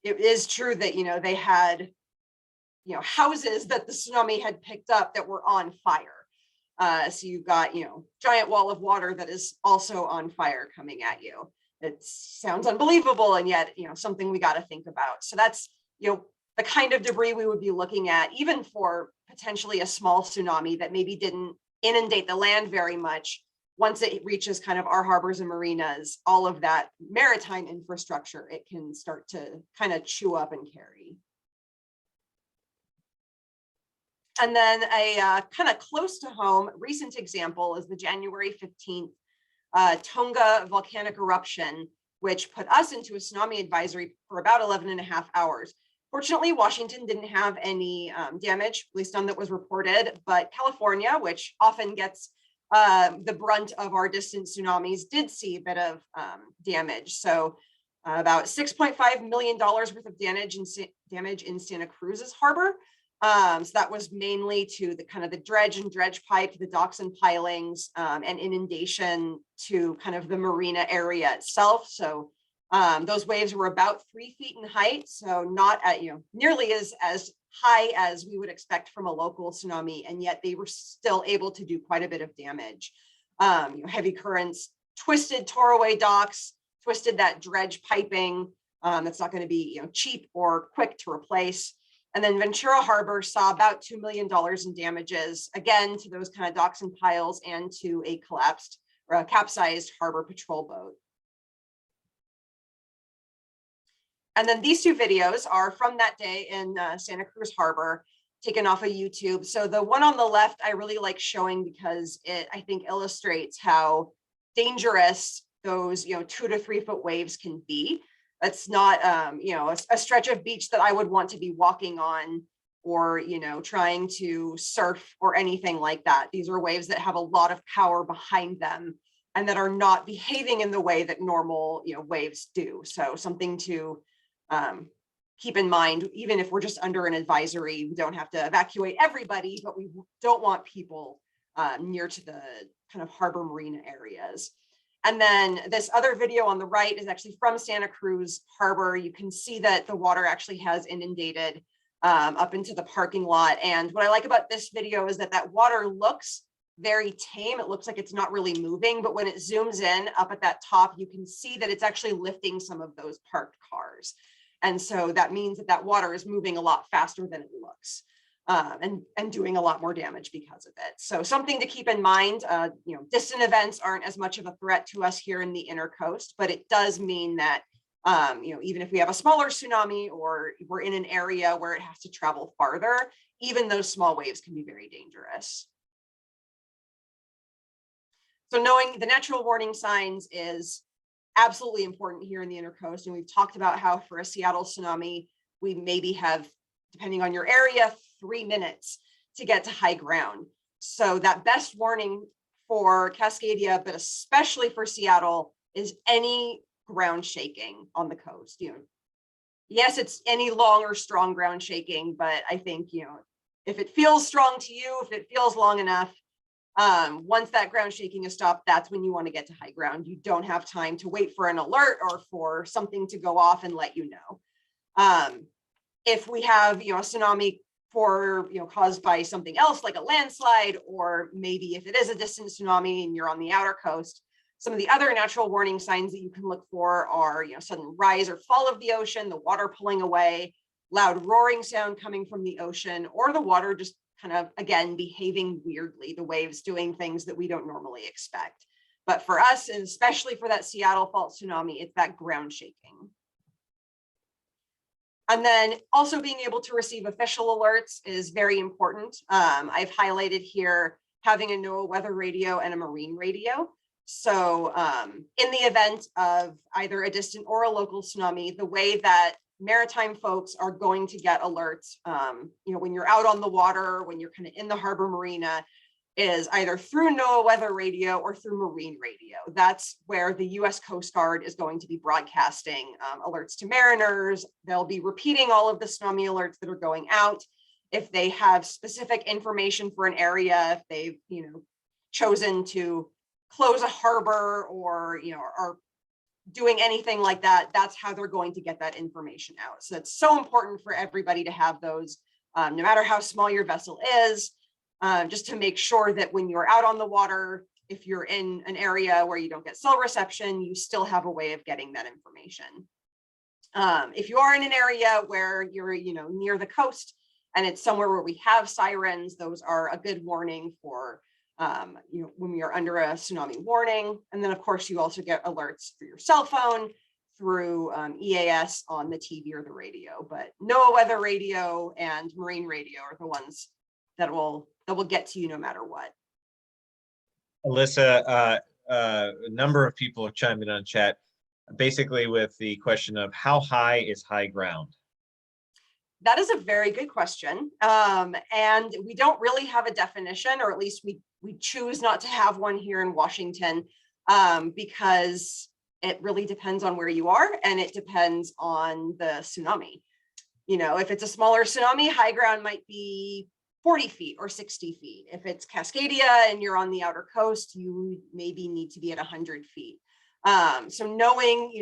it is true that, they had, houses that the tsunami had picked up that were on fire. So you've got, giant wall of water that is also on fire coming at you. It sounds unbelievable, and yet, something we got to think about. So that's, the kind of debris we would be looking at, even for potentially a small tsunami that maybe didn't inundate the land very much. Once it reaches kind of our harbors and marinas, all of that maritime infrastructure, it can start to kind of chew up and carry. And then a kind of close to home recent example is the January 15th Tonga volcanic eruption, which put us into a tsunami advisory for about 11.5 hours. Fortunately, Washington didn't have any damage, at least none that was reported, but California, which often gets the brunt of our distant tsunamis, did see a bit of damage. So about $6.5 million worth of damage in Santa Cruz's harbor. So that was mainly to the kind of the dredge and dredge pipe, the docks and pilings, and inundation to kind of the marina area itself. So Those waves were about 3 feet in height, so not at, nearly as high as we would expect from a local tsunami, and yet they were still able to do quite a bit of damage. Heavy currents twisted, tore away docks, twisted that dredge piping. That's not going to be cheap or quick to replace. And then Ventura Harbor saw about $2 million in damages, again, to those kind of docks and piles and to a collapsed or a capsized harbor patrol boat. And then these two videos are from that day in Santa Cruz Harbor, taken off of YouTube. So the one on the left, I really like showing because it, I think, illustrates how dangerous those 2 to 3 foot waves can be. That's not a stretch of beach that I would want to be walking on or trying to surf or anything like that. These are waves that have a lot of power behind them and that are not behaving in the way that normal waves do. So something to keep in mind, even if we're just under an advisory, we don't have to evacuate everybody, but we don't want people near to the kind of harbor marina areas. And then this other video on the right is actually from Santa Cruz Harbor. You can see that the water actually has inundated up into the parking lot. And what I like about this video is that water looks very tame. It looks like it's not really moving, but when it zooms in up at that top, you can see that it's actually lifting some of those parked cars. And so that means that water is moving a lot faster than it looks, and doing a lot more damage because of it. So something to keep in mind, distant events aren't as much of a threat to us here in the inner coast, but it does mean that, even if we have a smaller tsunami or we're in an area where it has to travel farther, even those small waves can be very dangerous. So knowing the natural warning signs is absolutely important here in the inner coast. And we've talked about how for a Seattle tsunami, we maybe have, depending on your area, 3 minutes to get to high ground. So that best warning for Cascadia, but especially for Seattle, is any ground shaking on the coast. Yes, it's any long or strong ground shaking, but I think, if it feels strong to you, if it feels long enough, once that ground shaking is stopped, that's when you want to get to high ground. You don't have time to wait for an alert or for something to go off and let you know. If we have, a tsunami caused by something else like a landslide, or maybe if it is a distant tsunami and you're on the outer coast, some of the other natural warning signs that you can look for are, sudden rise or fall of the ocean, the water pulling away, loud roaring sound coming from the ocean, or the water just kind of, again, behaving weirdly, the waves doing things that we don't normally expect. But for us, and especially for that Seattle Fault tsunami, it's that ground shaking. And then also being able to receive official alerts is very important. I've highlighted here having a NOAA weather radio and a marine radio. So in the event of either a distant or a local tsunami, the way that maritime folks are going to get alerts, when you're out on the water, when you're kind of in the harbor marina, is either through NOAA weather radio or through marine radio. That's where the US Coast Guard is going to be broadcasting alerts to mariners. They'll be repeating all of the tsunami alerts that are going out. If they have specific information for an area, if they've chosen to close a harbor or are doing anything like that, that's how they're going to get that information out. So it's so important for everybody to have those, no matter how small your vessel is, just to make sure that when you're out on the water, if you're in an area where you don't get cell reception, you still have a way of getting that information. If you are in an area where you're near the coast and it's somewhere where we have sirens, those are a good warning for when you're under a tsunami warning. And then of course you also get alerts through your cell phone, through EAS on the TV or the radio. But NOAA weather radio and marine radio are the ones that will get to you no matter what. Elyssa, a number of people have chimed in on chat, basically with the question of how high is high ground? That is a very good question. And we don't really have a definition, or at least we choose not to have one here in Washington, because it really depends on where you are and it depends on the tsunami. If it's a smaller tsunami, high ground might be 40 feet or 60 feet. If it's Cascadia and you're on the outer coast, you maybe need to be at 100 feet. So knowing,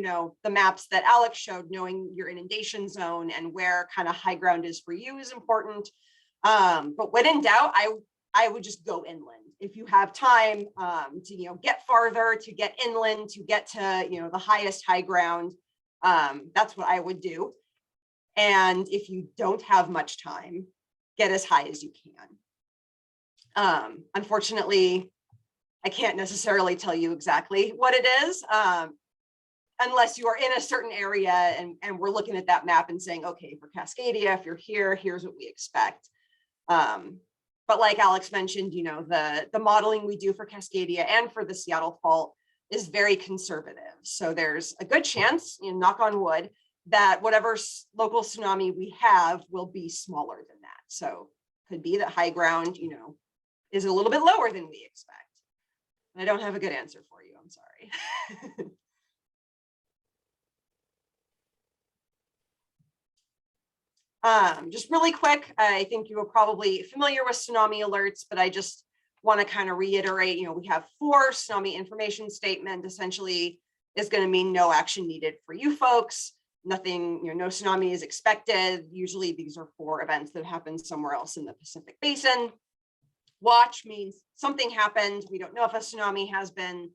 the maps that Alex showed, knowing your inundation zone and where kind of high ground is for you is important. But when in doubt, I would just go inland. If you have time to, get farther, to get inland, to get to, the highest high ground, that's what I would do. And if you don't have much time, get as high as you can. Unfortunately, I can't necessarily tell you exactly what it is, unless you are in a certain area and we're looking at that map and saying, okay, for Cascadia, if you're here, here's what we expect. But like Alex mentioned, the modeling we do for Cascadia and for the Seattle Fault is very conservative. So there's a good chance, knock on wood, that whatever local tsunami we have will be smaller than that. So could be that high ground, is a little bit lower than we expect. I don't have a good answer for you, I'm sorry. Just really quick, I think you are probably familiar with tsunami alerts, but I just want to kind of reiterate, we have 4 tsunami information statement. Essentially is going to mean no action needed for you folks. Nothing, no tsunami is expected. Usually these are for events that happen somewhere else in the Pacific Basin. Watch means something happened. We don't know if a tsunami has been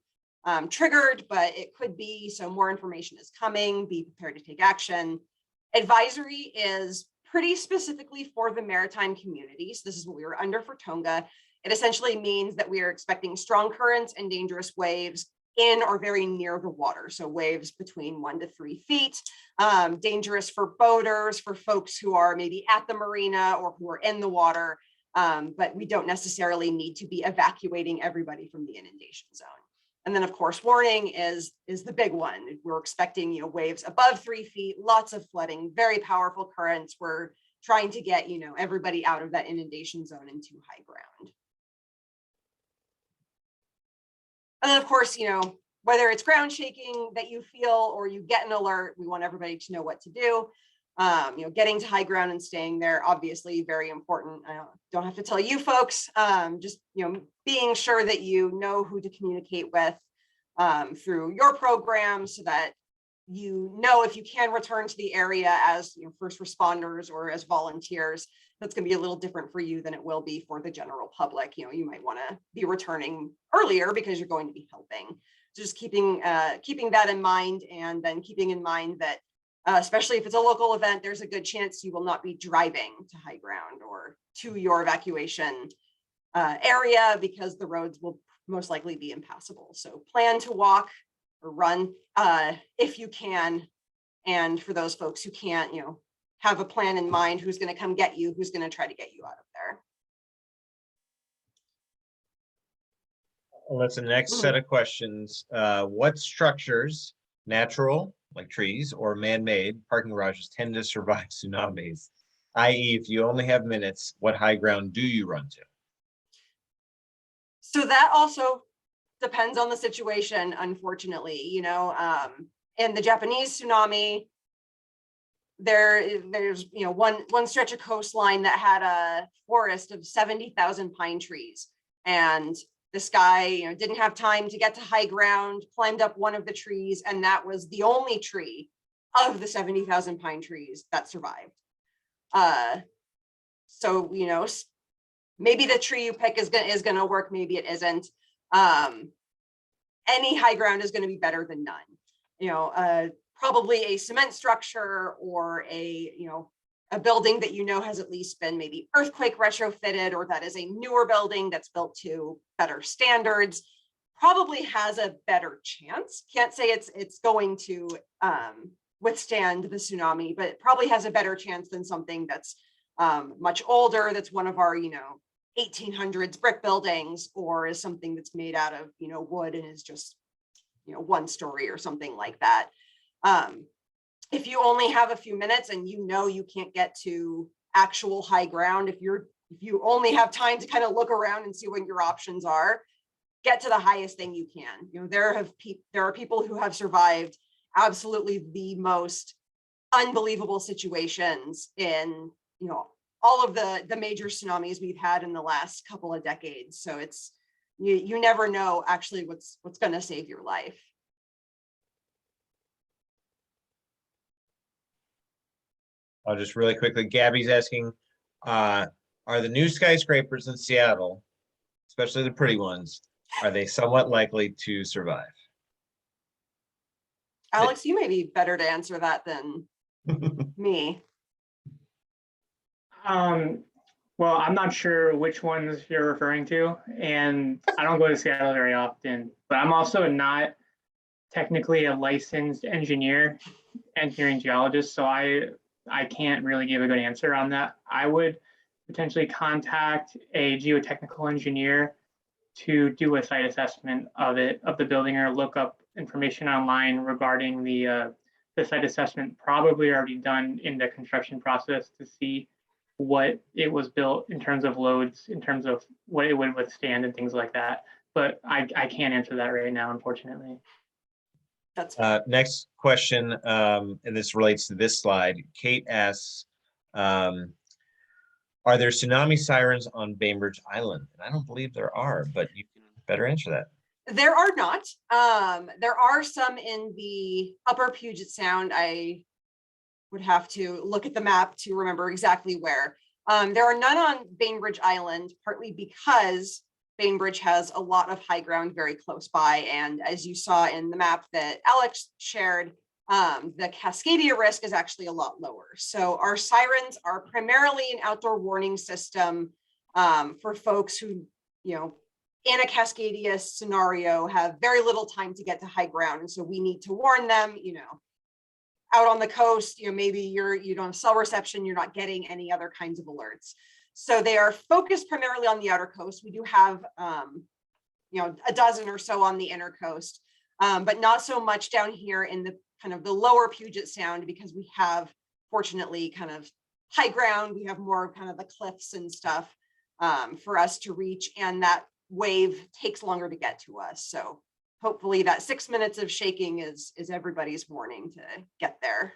triggered, but it could be. So more information is coming. Be prepared to take action. Advisory is pretty specifically for the maritime communities. This is what we were under for Tonga. It essentially means that we are expecting strong currents and dangerous waves in or very near the water. So waves between 1 to 3 feet, dangerous for boaters, for folks who are maybe at the marina or who are in the water. But we don't necessarily need to be evacuating everybody from the inundation zone. And then of course, warning is the big one. We're expecting, waves above 3 feet, lots of flooding, very powerful currents. We're trying to get, everybody out of that inundation zone into high ground. And then of course, whether it's ground shaking that you feel or you get an alert, we want everybody to know what to do. Getting to high ground and staying there, obviously very important. I don't have to tell you folks, just, being sure that you know who to communicate with through your program so that if you can return to the area as first responders or as volunteers. That's going to be a little different for you than it will be for the general public. You might want to be returning earlier because you're going to be helping. So just keeping that in mind, and then keeping in mind that especially if it's a local event, there's a good chance you will not be driving to high ground or to your evacuation area because the roads will most likely be impassable. So plan to walk or run if you can. And for those folks who can't, have a plan in mind, who's going to come get you, who's going to try to get you out of there. Well, that's the next set of questions. What structures, natural, like trees, or man-made parking garages, tend to survive tsunamis? I.e., if you only have minutes, what high ground do you run to? So that also depends on the situation, unfortunately. In the Japanese tsunami, there's one stretch of coastline that had a forest of 70,000 pine trees, and this guy didn't have time to get to high ground, climbed up one of the trees, and that was the only tree of the 70,000 pine trees that survived. So maybe the tree you pick is gonna work, maybe it isn't. Any high ground is going to be better than none. Probably a cement structure or a building that has at least been maybe earthquake retrofitted, or that is a newer building that's built to better standards, probably has a better chance. Can't say it's going to withstand the tsunami, but it probably has a better chance than something that's much older, that's one of our 1800s brick buildings, or is something that's made out of wood and is just one story or something like that. If you only have a few minutes and you can't get to actual high ground, if you only have time to kind of look around and see what your options are, get to the highest thing you can. There are people who have survived absolutely the most unbelievable situations in all of the major tsunamis we've had in the last couple of decades. So it's you never know actually what's going to save your life. I'll just really quickly, Gabby's asking, are the new skyscrapers in Seattle, especially the pretty ones, are they somewhat likely to survive? Alex, you may be better to answer that than me. Well, I'm not sure which ones you're referring to, and I don't go to Seattle very often, but I'm also not technically a licensed engineering geologist, so I can't really give a good answer on that. I would potentially contact a geotechnical engineer to do a site assessment of the building, or look up information online regarding the site assessment, probably already done in the construction process, to see what it was built in terms of loads, in terms of what it would withstand and things like that. But I can't answer that right now, unfortunately. That's Next question, and this relates to this slide. Kate asks, are there tsunami sirens on Bainbridge Island? And I don't believe there are, but you can better answer that. There are not. There are some in the upper Puget Sound. I would have to look at the map to remember exactly where. There are none on Bainbridge Island, partly because Bainbridge has a lot of high ground very close by. And as you saw in the map that Alex shared, the Cascadia risk is actually a lot lower. So our sirens are primarily an outdoor warning system for folks who, in a Cascadia scenario, have very little time to get to high ground. And so we need to warn them, out on the coast, maybe you don't have cell reception, you're not getting any other kinds of alerts. So they are focused primarily on the outer coast. We do have, a dozen or so on the inner coast, but not so much down here in the kind of the lower Puget Sound, because we have, fortunately, kind of high ground. We have more kind of the cliffs and stuff for us to reach, and that wave takes longer to get to us. So hopefully that 6 minutes of shaking is everybody's warning to get there.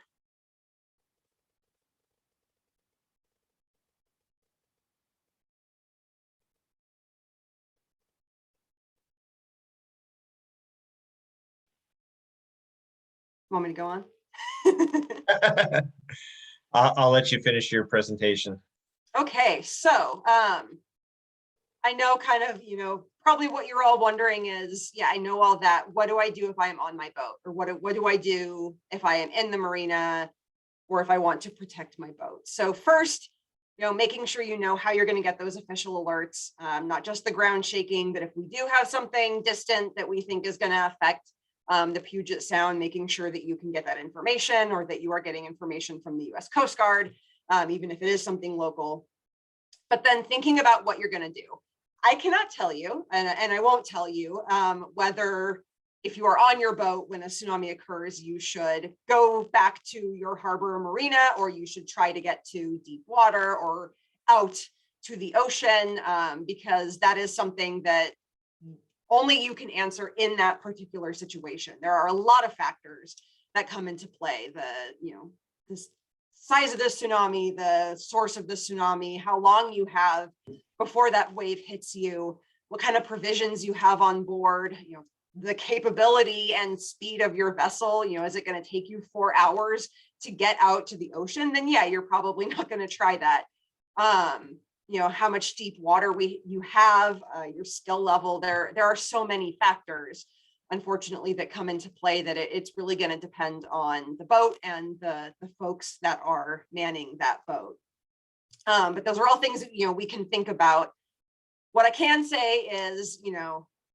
Want me to go on? I'll let you finish your presentation. Okay, so I know kind of, probably what you're all wondering is, yeah, I know all that. What do I do if I am on my boat? Or what do I do if I am in the marina, or if I want to protect my boat? So first, making sure you know how you're going to get those official alerts, not just the ground shaking, but if we do have something distant that we think is going to affect the Puget Sound, making sure that you can get that information, or that you are getting information from the US Coast Guard, even if it is something local. But then thinking about what you're going to do. I cannot tell you, and I won't tell you, whether if you are on your boat when a tsunami occurs, you should go back to your harbor or marina, or you should try to get to deep water or out to the ocean, because that is something that only you can answer in that particular situation. There are a lot of factors that come into play. The size of the tsunami, the source of the tsunami, how long you have before that wave hits you, what kind of provisions you have on board, the capability and speed of your vessel. Is it going to take you 4 hours to get out to the ocean? Then yeah, you're probably not going to try that. How much deep water you have, your skill level. There are so many factors, unfortunately, that come into play that it's really going to depend on the boat and the folks that are manning that boat. But those are all things that, we can think about. What I can say is,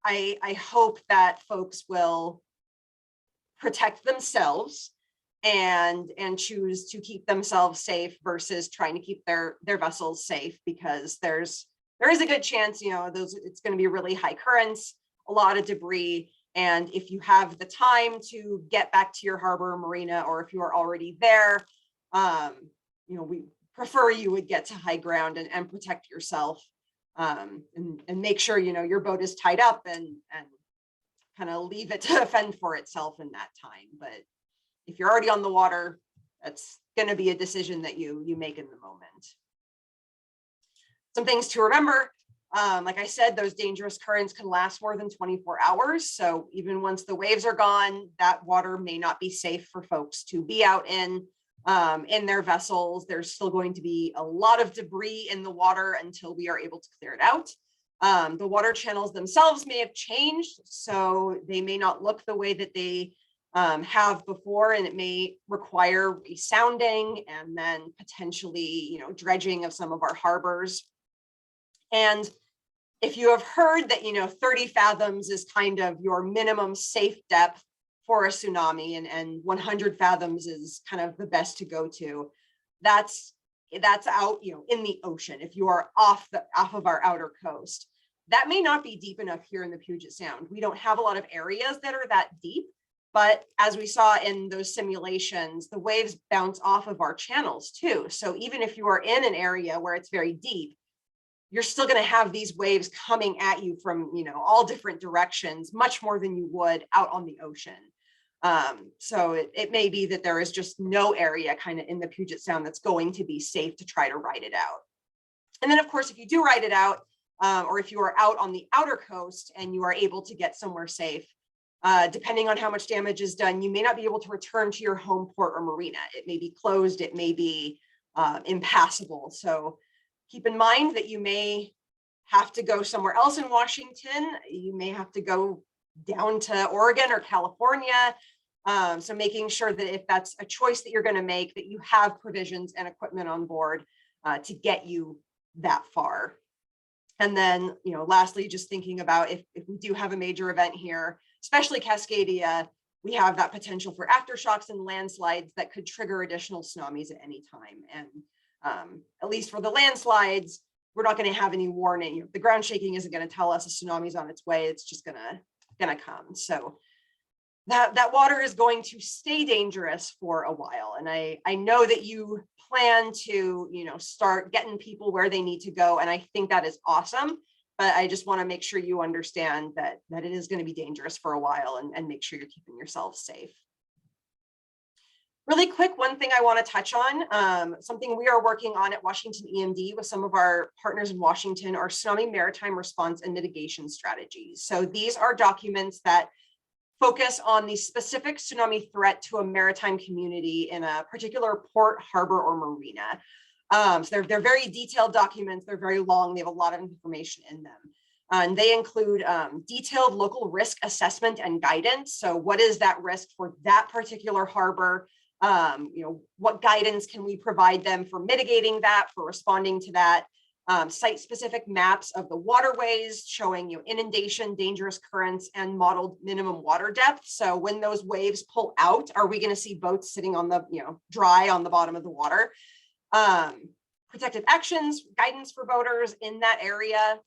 I hope that folks will protect themselves and choose to keep themselves safe versus trying to keep their vessels safe, because there is a good chance, it's going to be really high currents, a lot of debris. And if you have the time to get back to your harbor or marina, or if you are already there, we prefer you would get to high ground and protect yourself, and make sure, your boat is tied up and kind of leave it to fend for itself in that time. But if you're already on the water, that's going to be a decision that you make in the moment. Some things to remember. Like I said, those dangerous currents can last more than 24 hours. So even once the waves are gone, that water may not be safe for folks to be out in. in their vessels. There's still going to be a lot of debris in the water until we are able to clear it out. The water channels themselves may have changed, so they may not look the way that they have before, and it may require resounding and then potentially, dredging of some of our harbors. And if you have heard that, 30 fathoms is kind of your minimum safe depth for a tsunami, and 100 fathoms is kind of the best to go to, that's out, in the ocean. If you are off of our outer coast, that may not be deep enough here in the Puget Sound. We don't have a lot of areas that are that deep, but as we saw in those simulations, the waves bounce off of our channels too. So even if you are in an area where it's very deep, you're still going to have these waves coming at you from, all different directions, much more than you would out on the ocean. So it may be that there is just no area kind of in the Puget Sound that's going to be safe to try to ride it out. And then, of course, if you do ride it out, or if you are out on the outer coast and you are able to get somewhere safe, depending on how much damage is done, you may not be able to return to your home port or marina. It may be closed, it may be impassable. So keep in mind that you may have to go somewhere else in Washington. You may have to go down to Oregon or California. So making sure that if that's a choice that you're going to make, that you have provisions and equipment on board to get you that far. And then, lastly, just thinking about if we do have a major event here, especially Cascadia, we have that potential for aftershocks and landslides that could trigger additional tsunamis at any time. And at least for the landslides, we're not going to have any warning. The ground shaking isn't going to tell us a tsunami is on its way. It's just gonna come. So that water is going to stay dangerous for a while. And I know that you plan to, start getting people where they need to go. And I think that is awesome. But I just want to make sure you understand that it is going to be dangerous for a while, and make sure you're keeping yourselves safe. Really quick, one thing I want to touch on, something we are working on at Washington EMD with some of our partners in Washington, are tsunami maritime response and mitigation strategies. So these are documents that focus on the specific tsunami threat to a maritime community in a particular port, harbor, or marina. So they're very detailed documents. They're very long. They have a lot of information in them. And they include detailed local risk assessment and guidance. So what is that risk for that particular harbor? What guidance can we provide them for mitigating that, for responding to that? Site-specific maps of the waterways showing inundation, dangerous currents, and modeled minimum water depth. So when those waves pull out, are we going to see boats sitting on the dry on the bottom of the water? Protective actions, guidance for boaters in that area,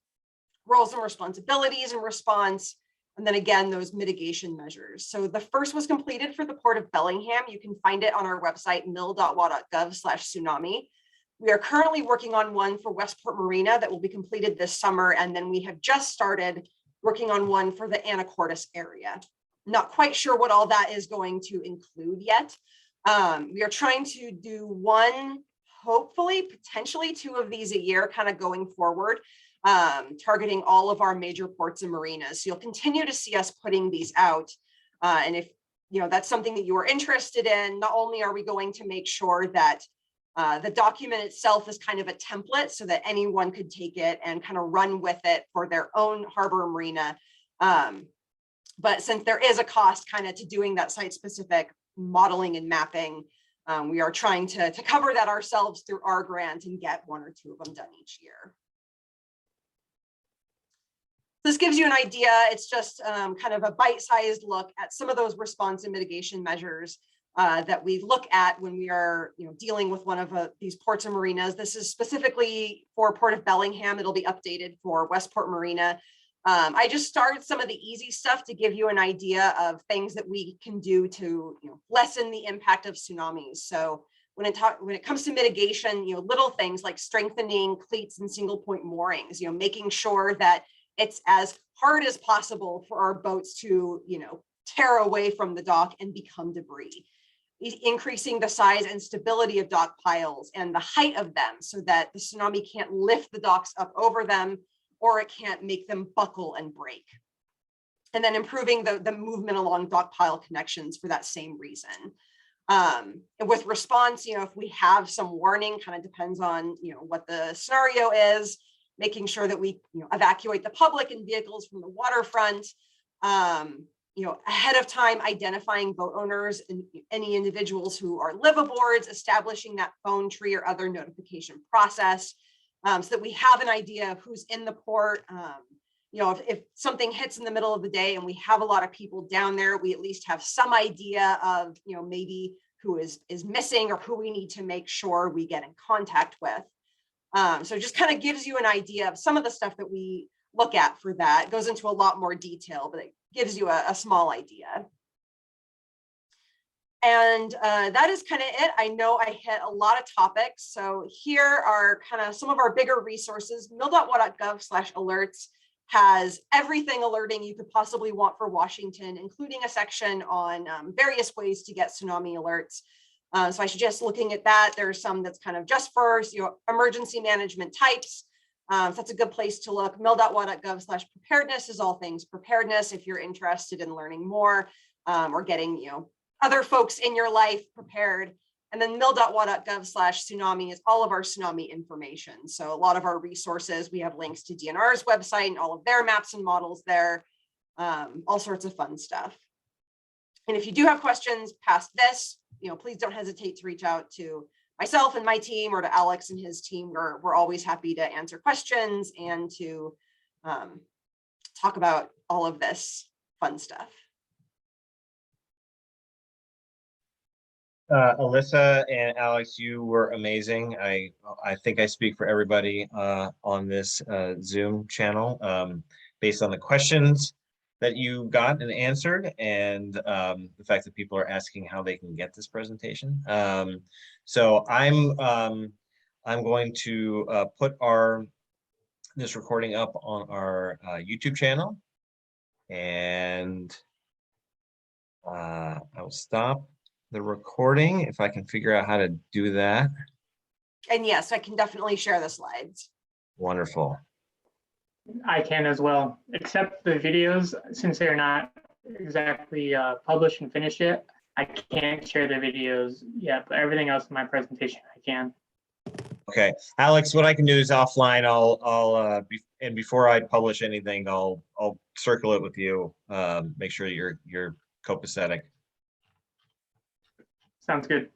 roles and responsibilities in response, and then again, those mitigation measures. So the first was completed for the Port of Bellingham. You can find it on our website, mil.wa.gov/tsunami. We are currently working on one for Westport Marina that will be completed this summer. And then we have just started working on one for the Anacortes area. Not quite sure what all that is going to include yet. We are trying to do one, hopefully, potentially 2 of these a year, kind of going forward, targeting all of our major ports and marinas. So you'll continue to see us putting these out. And if that's something that you are interested in, not only are we going to make sure that the document itself is kind of a template so that anyone could take it and kind of run with it for their own harbor or marina. But since there is a cost kind of to doing that site-specific modeling and mapping, we are trying to cover that ourselves through our grant and get 1 or 2 of them done each year. This gives you an idea. It's just kind of a bite-sized look at some of those response and mitigation measures that we look at when we are dealing with one of these ports and marinas. This is specifically for Port of Bellingham. It'll be updated for Westport Marina. I just started some of the easy stuff to give you an idea of things that we can do to lessen the impact of tsunamis. So when it comes to mitigation, little things like strengthening cleats and single point moorings, making sure that it's as hard as possible for our boats to tear away from the dock and become debris. Increasing the size and stability of dock piles and the height of them so that the tsunami can't lift the docks up over them, or it can't make them buckle and break. And then improving the movement along dock pile connections for that same reason. And with response, if we have some warning, kind of depends on, what the scenario is, making sure that we, evacuate the public and vehicles from the waterfront, ahead of time, identifying boat owners and any individuals who are liveaboards, establishing that phone tree or other notification process, so that we have an idea of who's in the port. If something hits in the middle of the day and we have a lot of people down there, we at least have some idea of, maybe who is missing or who we need to make sure we get in contact with. So it just kind of gives you an idea of some of the stuff that we look at for that. It goes into a lot more detail, but it gives you a small idea. And that is kind of it. I know I hit a lot of topics. So here are kind of some of our bigger resources. mil.wa.gov/alerts has everything alerting you could possibly want for Washington, including a section on various ways to get tsunami alerts. So I suggest looking at that. There's some that's kind of just for emergency management types. So that's a good place to look. mil.wa.gov/preparedness is all things preparedness if you're interested in learning more or getting other folks in your life prepared. And then mil.wa.gov/tsunami is all of our tsunami information. So a lot of our resources, we have links to DNR's website and all of their maps and models there, all sorts of fun stuff. And if you do have questions past this, please don't hesitate to reach out to myself and my team or to Alex and his team. We're always happy to answer questions and to talk about all of this fun stuff. Elyssa and Alex, you were amazing. I think I speak for everybody on this Zoom channel based on the questions that you got and answered, and the fact that people are asking how they can get this presentation. So I'm going to put this recording up on our YouTube channel, and I will stop the recording if I can figure out how to do that. And yes, I can definitely share the slides. Wonderful. I can as well, except the videos, since they're not exactly published and finished yet, I can't share the videos yet, but everything else in my presentation I can. Okay, Alex, what I can do is offline, and before I publish anything, I'll circle it with you, make sure you're copacetic. Sounds good.